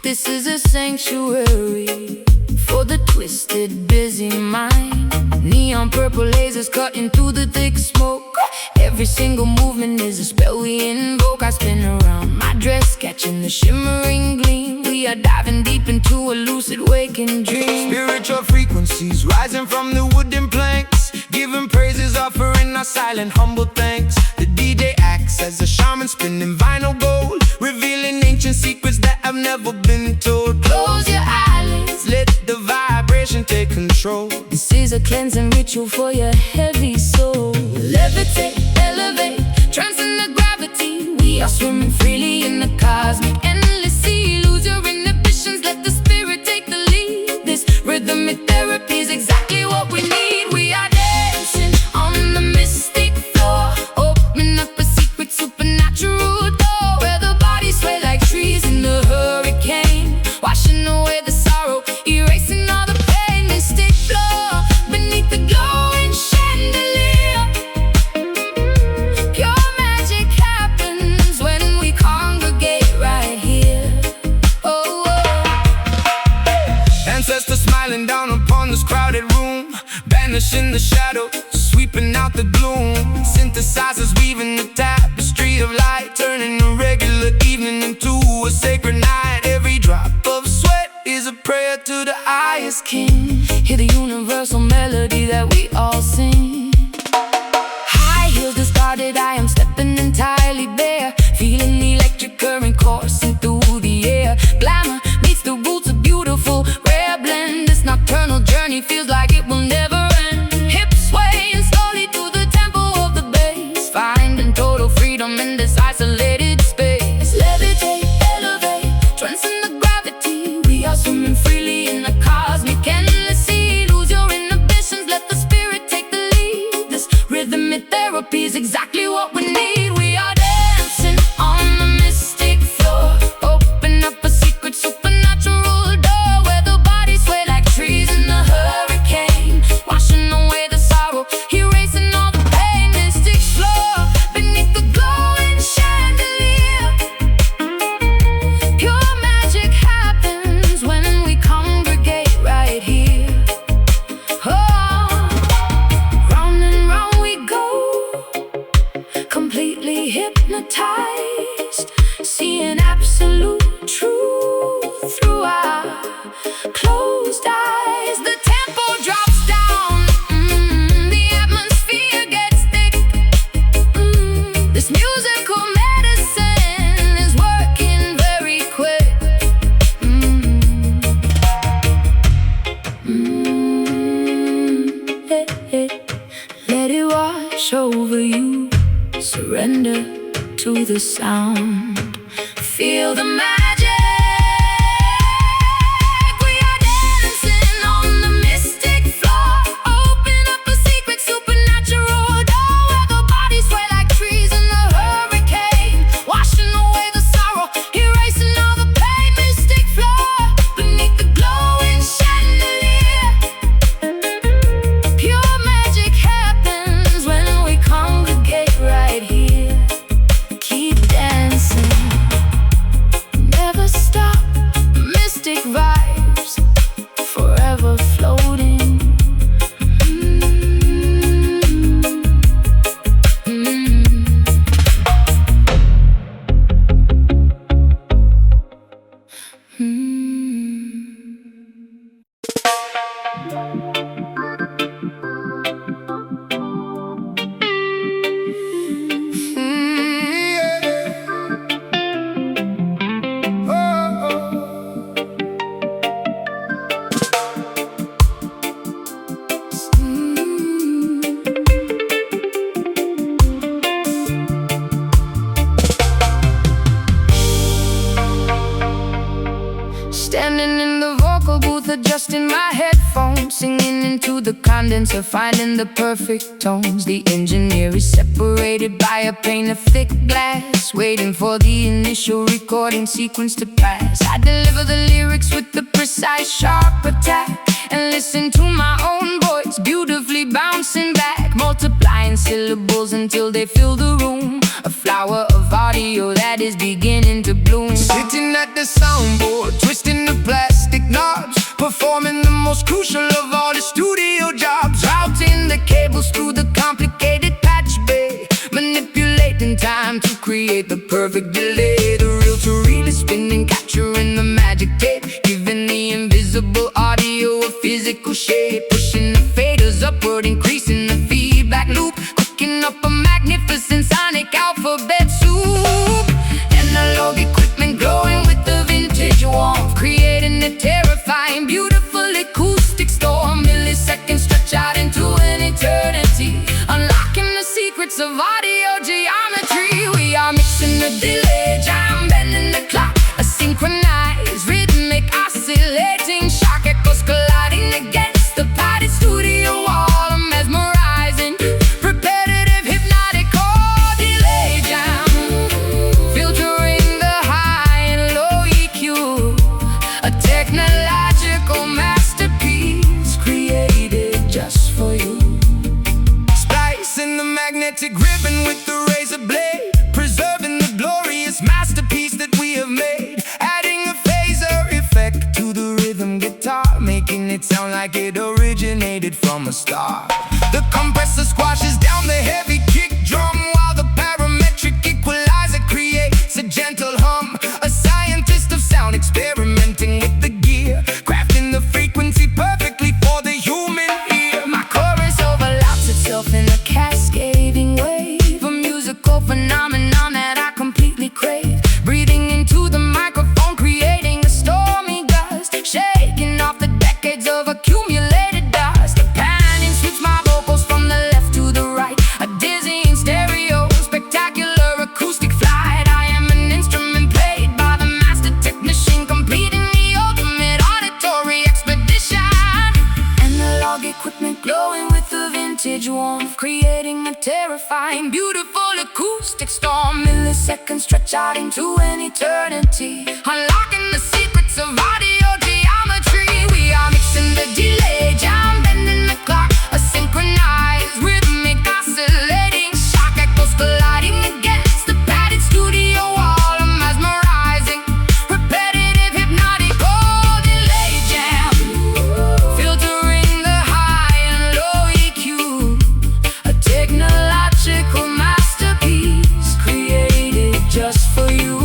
This is a sanctuary for the twisted, busy mind. Neon purple lasers cutting through the thick smoke. Every single movement is a spell we invoke. I spin around my dress, catching the shimmering gleam. We are diving deep into a lucid waking dream. Spiritual frequencies rising from the wooden planks, giving praises, offering our silent, humble thanks. The DJ acts as a shaman, spinning vinyl gold, revealing ancient secrets that have never been told. Close your eyelids, let the vibration take control. This is a cleansing ritual for your heavy soul. Levitate, elevate, transcend the gravity. We are swimming freely in the cosmic endless sea. Lose your inhibitions, let the spirit take the lead. This rhythmic therapy is exactly what we need. We are dancing on the mystic floor, open up a secret supernatural door, where the bodies sway like trees in the hurricane, washing away the sorrow, erasing all the pain. Mystic floor beneath the glowing chandelier. Pure magic happens when we congregate right here. Oh, oh. Ancestors smiling down upon this crowded room, banishing the shadow, sweeping out the gloom. Synthesizers weaving the tapestry of light, turning a regular evening into a sacred night. Every drop of sweat is a prayer to the highest king. Hear the universal melody that we all sing. High heels discarded, I am stepping entirely bare, feeling the electric current coursing through the air. Glamour meets the roots of beautiful, rare blend. This nocturnal journey feels like it will never end. Hips swaying slowly through the tempo of the bass, finding total freedom in this isolated space. Levitate, elevate, transcend the gravity. We are swimming freely in the cosmic endless sea. Lose your inhibitions, let the spirit take the lead. This rhythmic therapy is exactly what we need. We are dancing on the mystic floor, open up a secret supernatural door, where the bodies sway like trees in the hurricane, washing away the sorrow, erasing all the pain. Mystic floor beneath the glowing chandelier. Pure magic happens when we congregate right here. Oh, round and round we go, completely hypnotized, seeing absolute truth through our closed eyes. The tempo drops down, the atmosphere gets thick. This musical medicine is working very quick. Let it wash over you, surrender to the sound, feel the magic. We are dancing on the mystic floor, open up a secret supernatural door, where the bodies sway like trees in the hurricane, washing away the sorrow, erasing all the pain. Mystic floor beneath the glowing chandelier. Pure magic happens when we congregate right here. Keep dancing, never stop. Mystic vibes, forever floating. Standing in the vocal booth, adjusting my headphones, singing into the condenser, finding the perfect tones. The engineer is separated by a pane of thick glass, waiting for the initial recording sequence to pass. I deliver the lyrics with the precise, sharp attack, and listen to my own voice beautifully bouncing back, multiplying syllables until they fill the room. A flower of audio that is beginning to Rocking at the soundboard, twisting the plastic knobs, performing the most crucial of all the studio jobs, routing the cables through the complicated patch bay, manipulating time to create the perfect delay. The reel to reel is spinning, capturing the magic tape, giving the invisible audio a physical shape, pushing the faders upward, increasing the feedback loop, cooking up a magnificent sonic alphabet soup. Analog equipment glowing with the vintage warmth, creating a terrifying, beautiful acoustic storm. Milliseconds stretch out into an eternity, unlocking the secrets of audio geometry. We are mixing the delay, jam bending the clock, a synchronized, rhythmic, oscillating shock echoes colliding against the padded studio wall, mesmerizing, repetitive, hypnotic, or delay jam, filtering the high and low EQ, a technological masterpiece created just for you. Splicing the magnetic ribbon with the razor blade, preserving the glorious masterpiece that we have made, adding a phaser effect to the rhythm guitar, making it sound like it originated from a star. The compressor squashes down the heavy kick drum, while the parametric equalizer creates a gentle hum. A scientist of sound experimenting with the gear, crafting the frequency perfectly for the human ear. My chorus overlaps itself in a cascading wave, a musical phenomenon that I completely crave, breathing into the microphone, creating a stormy gust, shaking off the decades of accumulated dust. The panning switch my vocals from the left to the right, a dizzying stereo, spectacular acoustic flight. I am an instrument played by the master technician, completing the ultimate auditory expedition. Analog equipment glowing with the vintage warmth, creating a terrifying, beautiful acoustic storm. Milliseconds stretch out into an eternity, unlocking the secrets of audio geometry. We are mixing the delay, jam bending the clock, a synchronized, rhythmic, oscillating shock echoes colliding against the padded studio wall, mesmerizing, repetitive, hypnotic, oh, delay jam, filtering the high and low EQ, a technological masterpiece created just for you.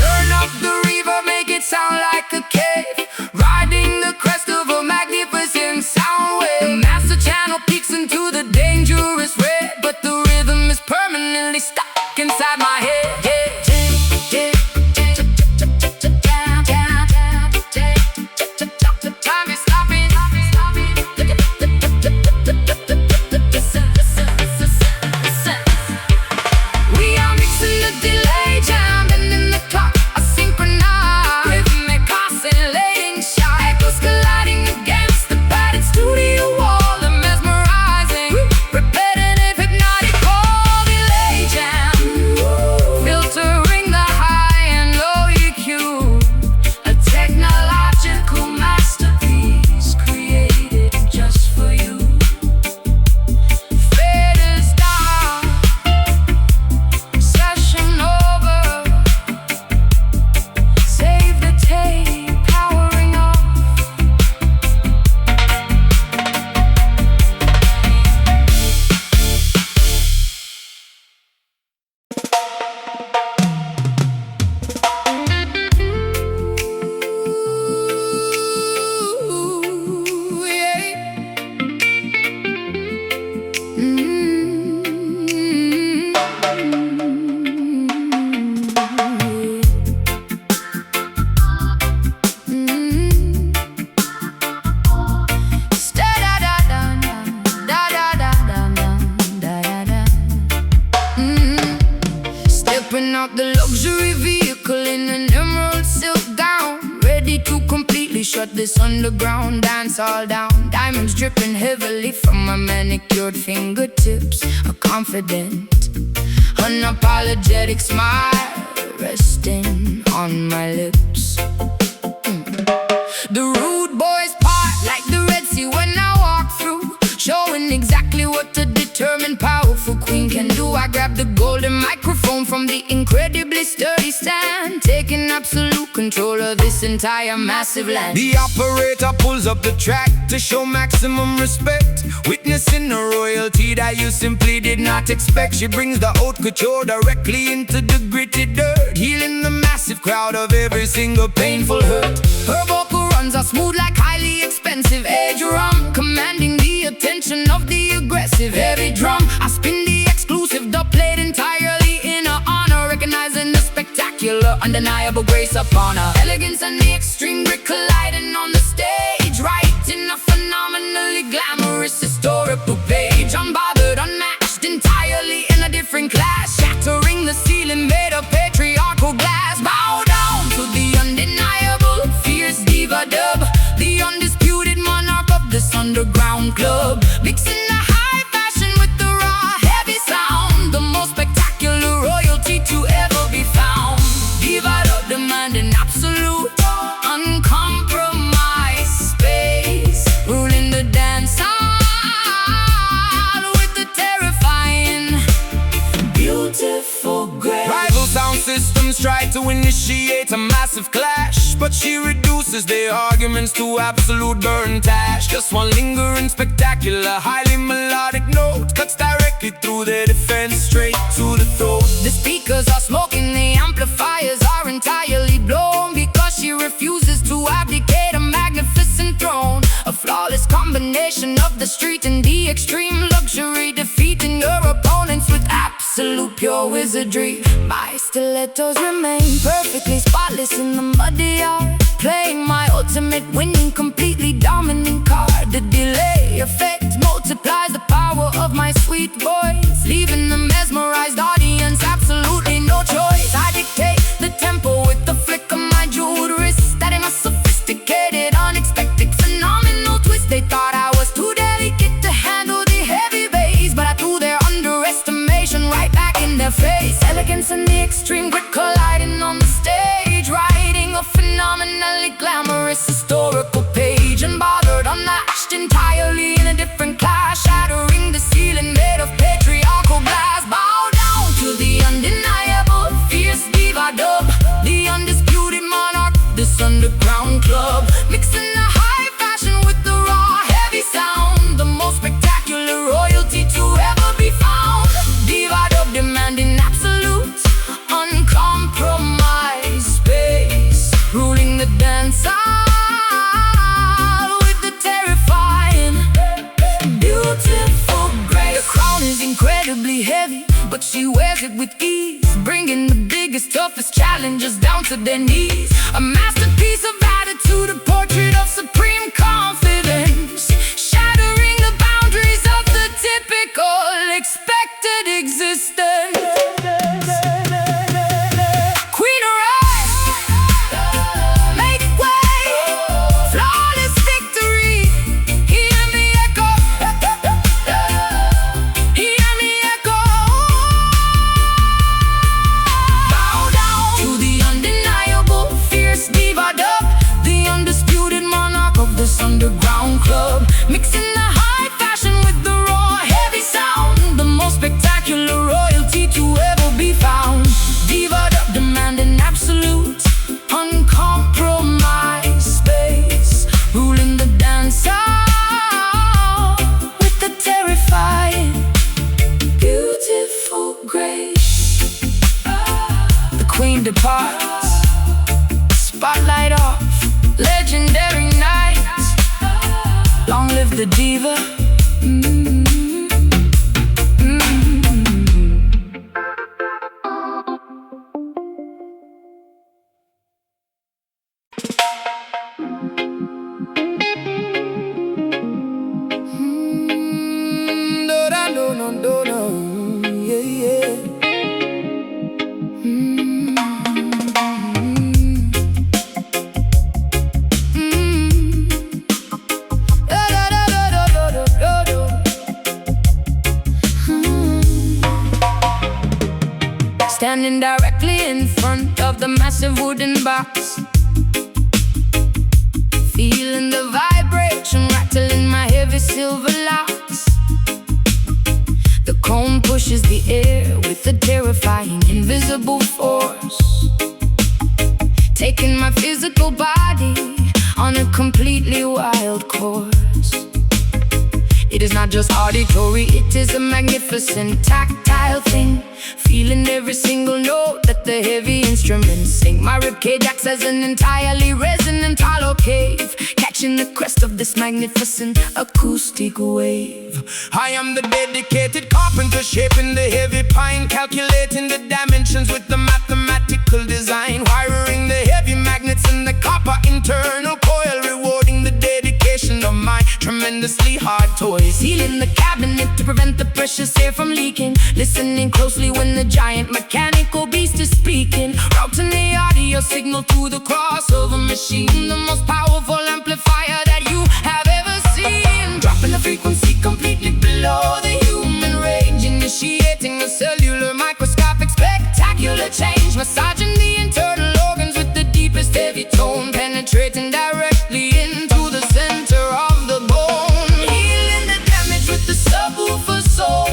Turn up the reverb, make it sound like a cave, riding the crest of a magnificent sound wave. The master channel peeks into the dangerous red, but the rhythm is permanently stuck inside my head. Time is stopping. We are mixing the delay, jam bending the clock, a synchronized, rhythmic, oscillating shock echoes colliding against the padded studio wall, mesmerizing, repetitive, hypnotic, oh, delay jam, filtering the high and low EQ, a technological masterpiece created just for you. Faders down, session over, save the tape, powering off. Ooh, yeah. Stepping out the luxury vehicle in an emerald silk gown, ready to completely shut this underground dance all down. Diamonds dripping heavily from my manicured fingertips, a confident, unapologetic smile resting on my lips. The rude boys part like the Red Sea when I walk through, showing exactly what a determined, powerful queen can do. I grab the golden microphone from the incredibly a sturdy stand, taking absolute control of this entire massive land. The operator pulls up the track to show maximum respect, witnessing a royalty that you simply did not expect. She brings the haute couture directly into the gritty dirt, healing the massive crowd of every single painful hurt. Her vocal runs are smooth like highly expensive air drum, commanding the attention of the aggressive heavy drum. I spin the exclusive dub plate entirely in her honor, recognizing the spectacular, undeniable grace upon her. Elegance and the extreme grit colliding on the stage, writing a phenomenally glamorous historical page. Unbothered, unmatched, entirely in a different class, shattering the ceiling made of patriarchal glass. Bow down to the undeniable, fierce diva dub, the undisputed monarch of this underground club, mixing the high fashion with the raw, heavy sound, the most spectacular royalty to ever be found. Diva dub demanding absolute, uncompromised space, ruling the dance hall with the terrifying, beautiful grace. Rival sound systems try to initiate a massive clash, but she reduces their arguments to absolute burnt ash. Just one lingering, spectacular, highly melodic note cuts directly through their defense, straight to the throat. The speakers are smoking, the amplifiers are entirely blown, because she refuses to abdicate a magnificent throne. A flawless combination of the street and the extreme luxury, defeating her opponents with absolute pure wizardry. My stilettos remain perfectly spotless in the muddy yard, playing my ultimate winning, completely dominant card. The delay effect multiplies the power of my sweet voice, leaving the mesmerized audience absolutely no choice. I dictate the tempo with the flick of my jeweled wrist, adding a sophisticated, unexpected, phenomenal twist. They thought I was too delicate to handle the heavy bass, but I threw their underestimation right back in their face. Elegance and the extreme grit colliding on the stage, writing a phenomenally glamorous historical page. Unbothered, unmatched, entirely in a different class, shattering the ceiling made of patriarchal glass. Bow down to the undeniable, fierce diva dub, the undisputed monarch, this underground club, mixing the high fashion with the raw, heavy sound, the most spectacular royalty to ever be found. Diva dub demanding absolute, uncompromised space, ruling the dance hall with the terrifying, beautiful grace. The crown is incredibly heavy, but she wears it with ease, bringing the biggest, toughest challengers down to their knees. A masterpiece of attitude, a portrait of supreme confidence, shattering the boundaries of the typical, expected existence. Queen arise, make way, flawless victory. Hear me echo, hear me echo. Bow down to the undeniable, fierce diva dub, the undisputed monarch of this underground club, mixing the high fashion with the raw, heavy sound, the most spectacular royalty to ever be found. Diva dub demanding absolute, uncompromised space, ruling the dance hall with the terrifying, beautiful grace. The queen departs, spotlight off, legendary night. Long live the diva. Standing directly in front of the massive wooden box, feeling the vibration rattling my heavy silver locks. The cone pushes the air with a terrifying invisible force, physical body on a completely wild course. It is not just auditory, it is a magnificent tactile thing. Feeling every single note that the heavy instruments sing. My ribcage acts as an entirely resonant hollow cave, catching the crest of this magnificent acoustic wave. I am the dedicated carpenter, shaping the heavy pine, calculating the dimensions with the mathematical design, wiring the heavy magnets in the copper internal coil, rewarding the dedication of my tremendously hard toys. Sealing the cabinet to prevent the precious air from leaking, listening closely when the giant mechanical beast is speaking, routing the audio signal to the crossover machine, the most powerful amplifier that you have ever seen. Dropping the frequency completely below the human range, initiating a cellular microscopic spectacular change, massaging the internal organs with the deepest heavy tone, penetrating directly into the center of the bone, healing the damage with the subwoofer soul,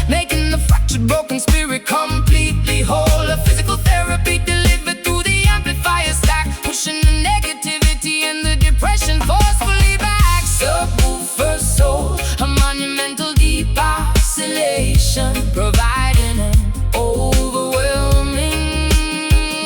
making the fractured broken spirit completely whole. A physical therapy delivered through the amplifier stack, pushing the negativity and the depression forcefully back. Subwoofer soul, a monumental deep oscillation, providing an overwhelming,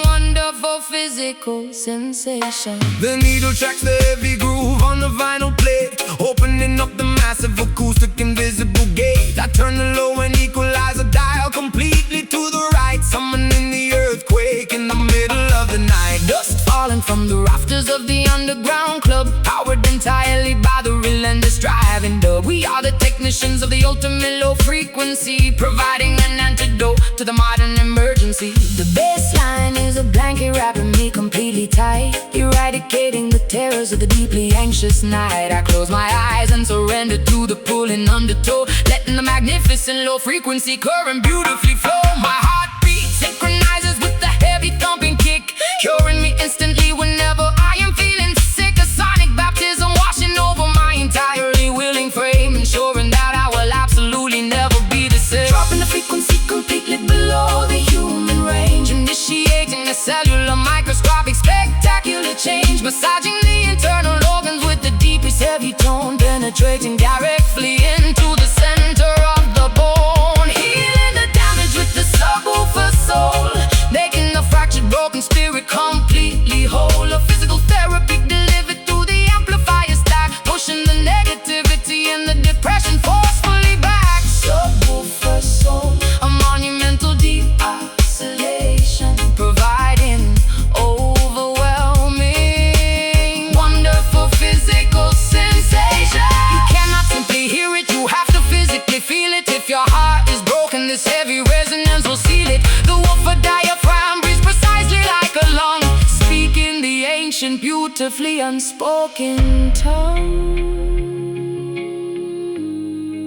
wonderful physical sensation. The needle tracks the heavy groove on the vinyl plate, opening up the massive acoustic invisible gate. I turn the low and equalizer dial completely to the right, summoning the earthquake in the middle of the night. Dust falling from the rafters of the underground club, powered entirely by the relentless driving dub. We are the technicians of the ultimate low frequency, providing an antidote to the modern emergency. The bassline is a blanket wrapping me completely tight, eradicating the terrors of the deeply anxious night. I close my eyes and surrender to the pulling undertow, letting the magnificent low frequency current beautifully flow. My heartbeat synchronizes with the heavy thumping kick, curing me instantly whenever I am feeling sick. A sonic baptism washing over my entirely willing frame, ensuring that I will absolutely never be the same. Dropping the frequency completely below the human range, initiating a cellular microscopic spectacular change, massaging the internal organs with the deepest heavy tone, penetrating directly into the center of the bone, healing the damage with the subwoofer soul, making the fractured broken spirit completely whole. A physical therapy delivered through the amplifier stack, pushing the negativity and the depression forcefully back. Subwoofer soul, a monumental deep oscillation, providing overwhelming, wonderful physical sensation. You cannot simply hear it, you have to physically feel it. If your heart is broken, this heavy resonance will seal it. The woofer diaphragm breathes precisely like a lung, speaking the ancient, beautifully unspoken tongue.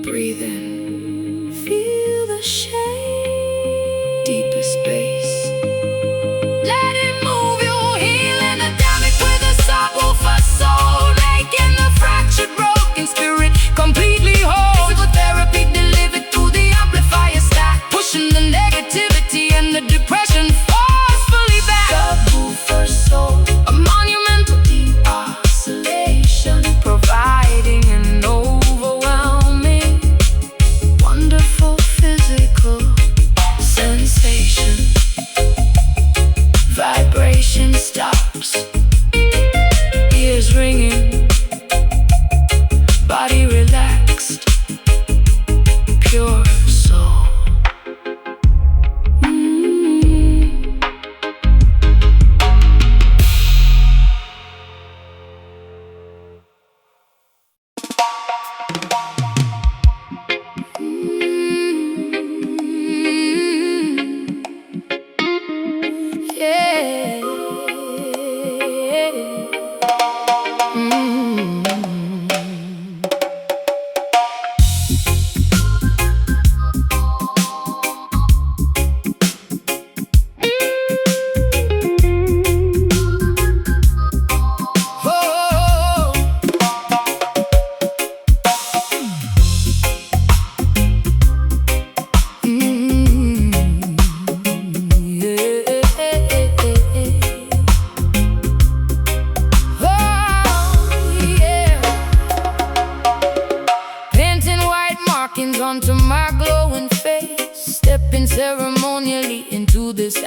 Breathe in, feel the shade, deepest bass. Let it move you, healing the damage with a subwoofer soul, making the fractured broken spirit completely whole. Physical therapy delivered through the amplifier stack, pushing the negativity and the depression forcefully back. Subwoofer soul, a monumental deep oscillation, providing an overwhelming, wonderful physical sensation. Vibration stops, ears ringing, body relaxed, pure soul. Yeah.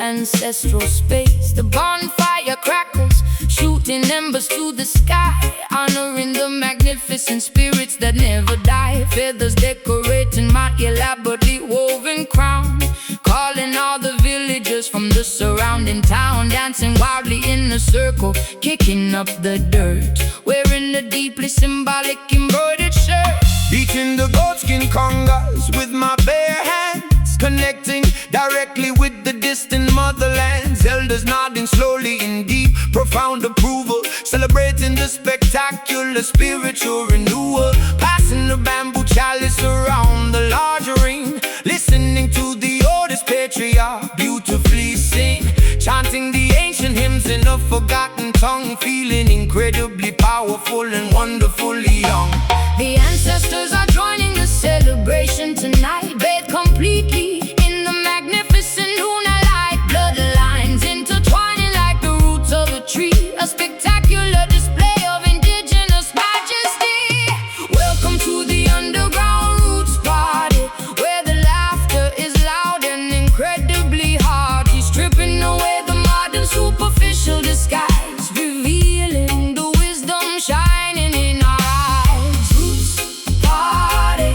ancestral space. The bonfire crackles, shooting embers to the sky, honoring the magnificent spirits that never die. Feathers decorating my elaborately woven crown, calling all the villagers from the surrounding town, dancing wildly in a circle, kicking up the dirt, wearing a deeply symbolic embroidered shirt. Beating the goatskin congas with my bare hands, connecting directly with the distant motherlands. Elders nodding slowly in deep, profound approval, celebrating the spectacular spiritual renewal. Passing the bamboo chalice around the large ring, listening to the oldest patriarch beautifully sing, chanting the ancient hymns in a forgotten tongue, feeling incredibly powerful and wonderfully young. The ancestors are joining the celebration tonight, bathed completely in the magnificent lunar light. Bloodlines intertwining like the roots of a tree, a spectacular display of indigenous majesty. Welcome to the underground roots party, where the laughter is loud and incredibly hearty, stripping away the modern superficial disguise, revealing the wisdom shining in our eyes. Roots party,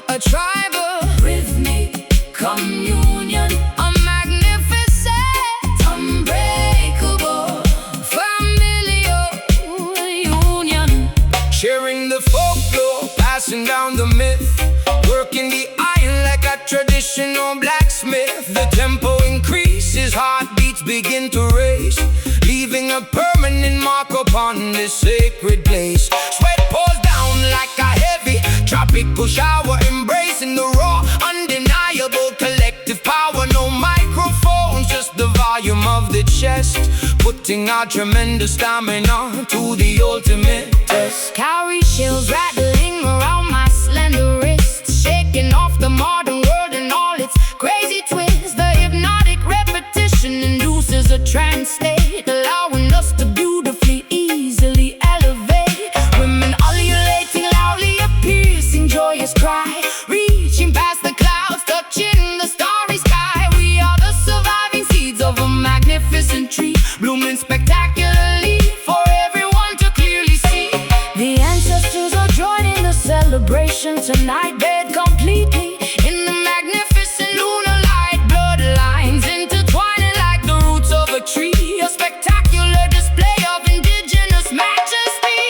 a tribal rhythmic communion, a magnificent, unbreakable, familial union. Sharing the folklore, passing down the myth, working the iron like a traditional blacksmith. The tempo increases, heartbeats begin to race, leaving a permanent mark upon this sacred place. Sweat pours down like a heavy tropical shower, embracing the raw, undeniable collective power. No microphones, just the volume of the chest, putting our tremendous stamina to the ultimate test. Cowrie shells rattling around my slender wrists, shaking off the modern world and all its crazy twists. The hypnotic repetition induces a trance state, allowing us to beautifully, easily elevate. Women ululating loudly, a piercing, joyous cry, reaching past the clouds, touching the starry sky. We are the surviving seeds of a magnificent tree, blooming spectacularly for everyone to clearly see. The ancestors are joining the celebration tonight, bathed completely in the magnificent lunar light. Bloodlines intertwining like the roots of a tree, a spectacular display of indigenous majesty.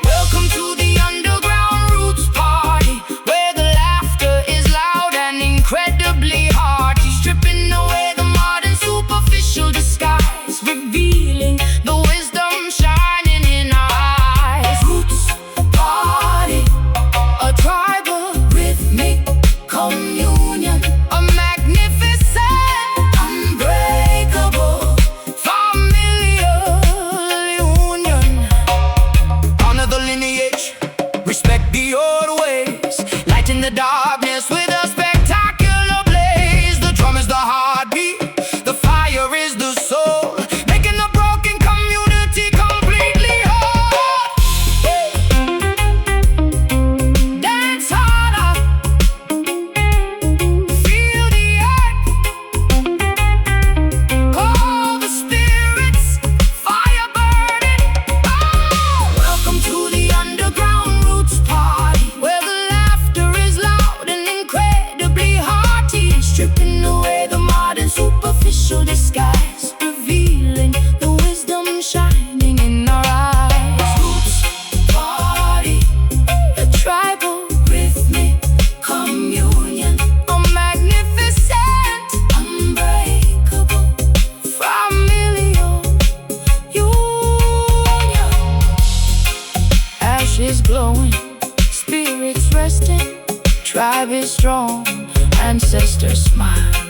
Welcome to the underground roots party, where the laughter is loud and incredibly hearty, stripping away the modern superficial disguise, revealing the wisdom shining in our eyes. Roots party, a tribal rhythmic communion, a magnificent, unbreakable, familial union. Honor the lineage, respect the old ways, lighten the darkness with a spectacular blaze. The drum is the heartbeat, the fire is the soul, making the broken community completely whole. Dance harder, feel the earth, call the spirits, fire burning. Oh! Welcome to the underground roots party, where the laughter is loud and incredibly hearty, stripping away the modern superficial disguise, revealing the wisdom shining in our eyes. Roots party, a tribal rhythmic communion, a magnificent, unbreakable, familial union. Ashes glowing, spirits resting, tribe is strong, ancestors smile.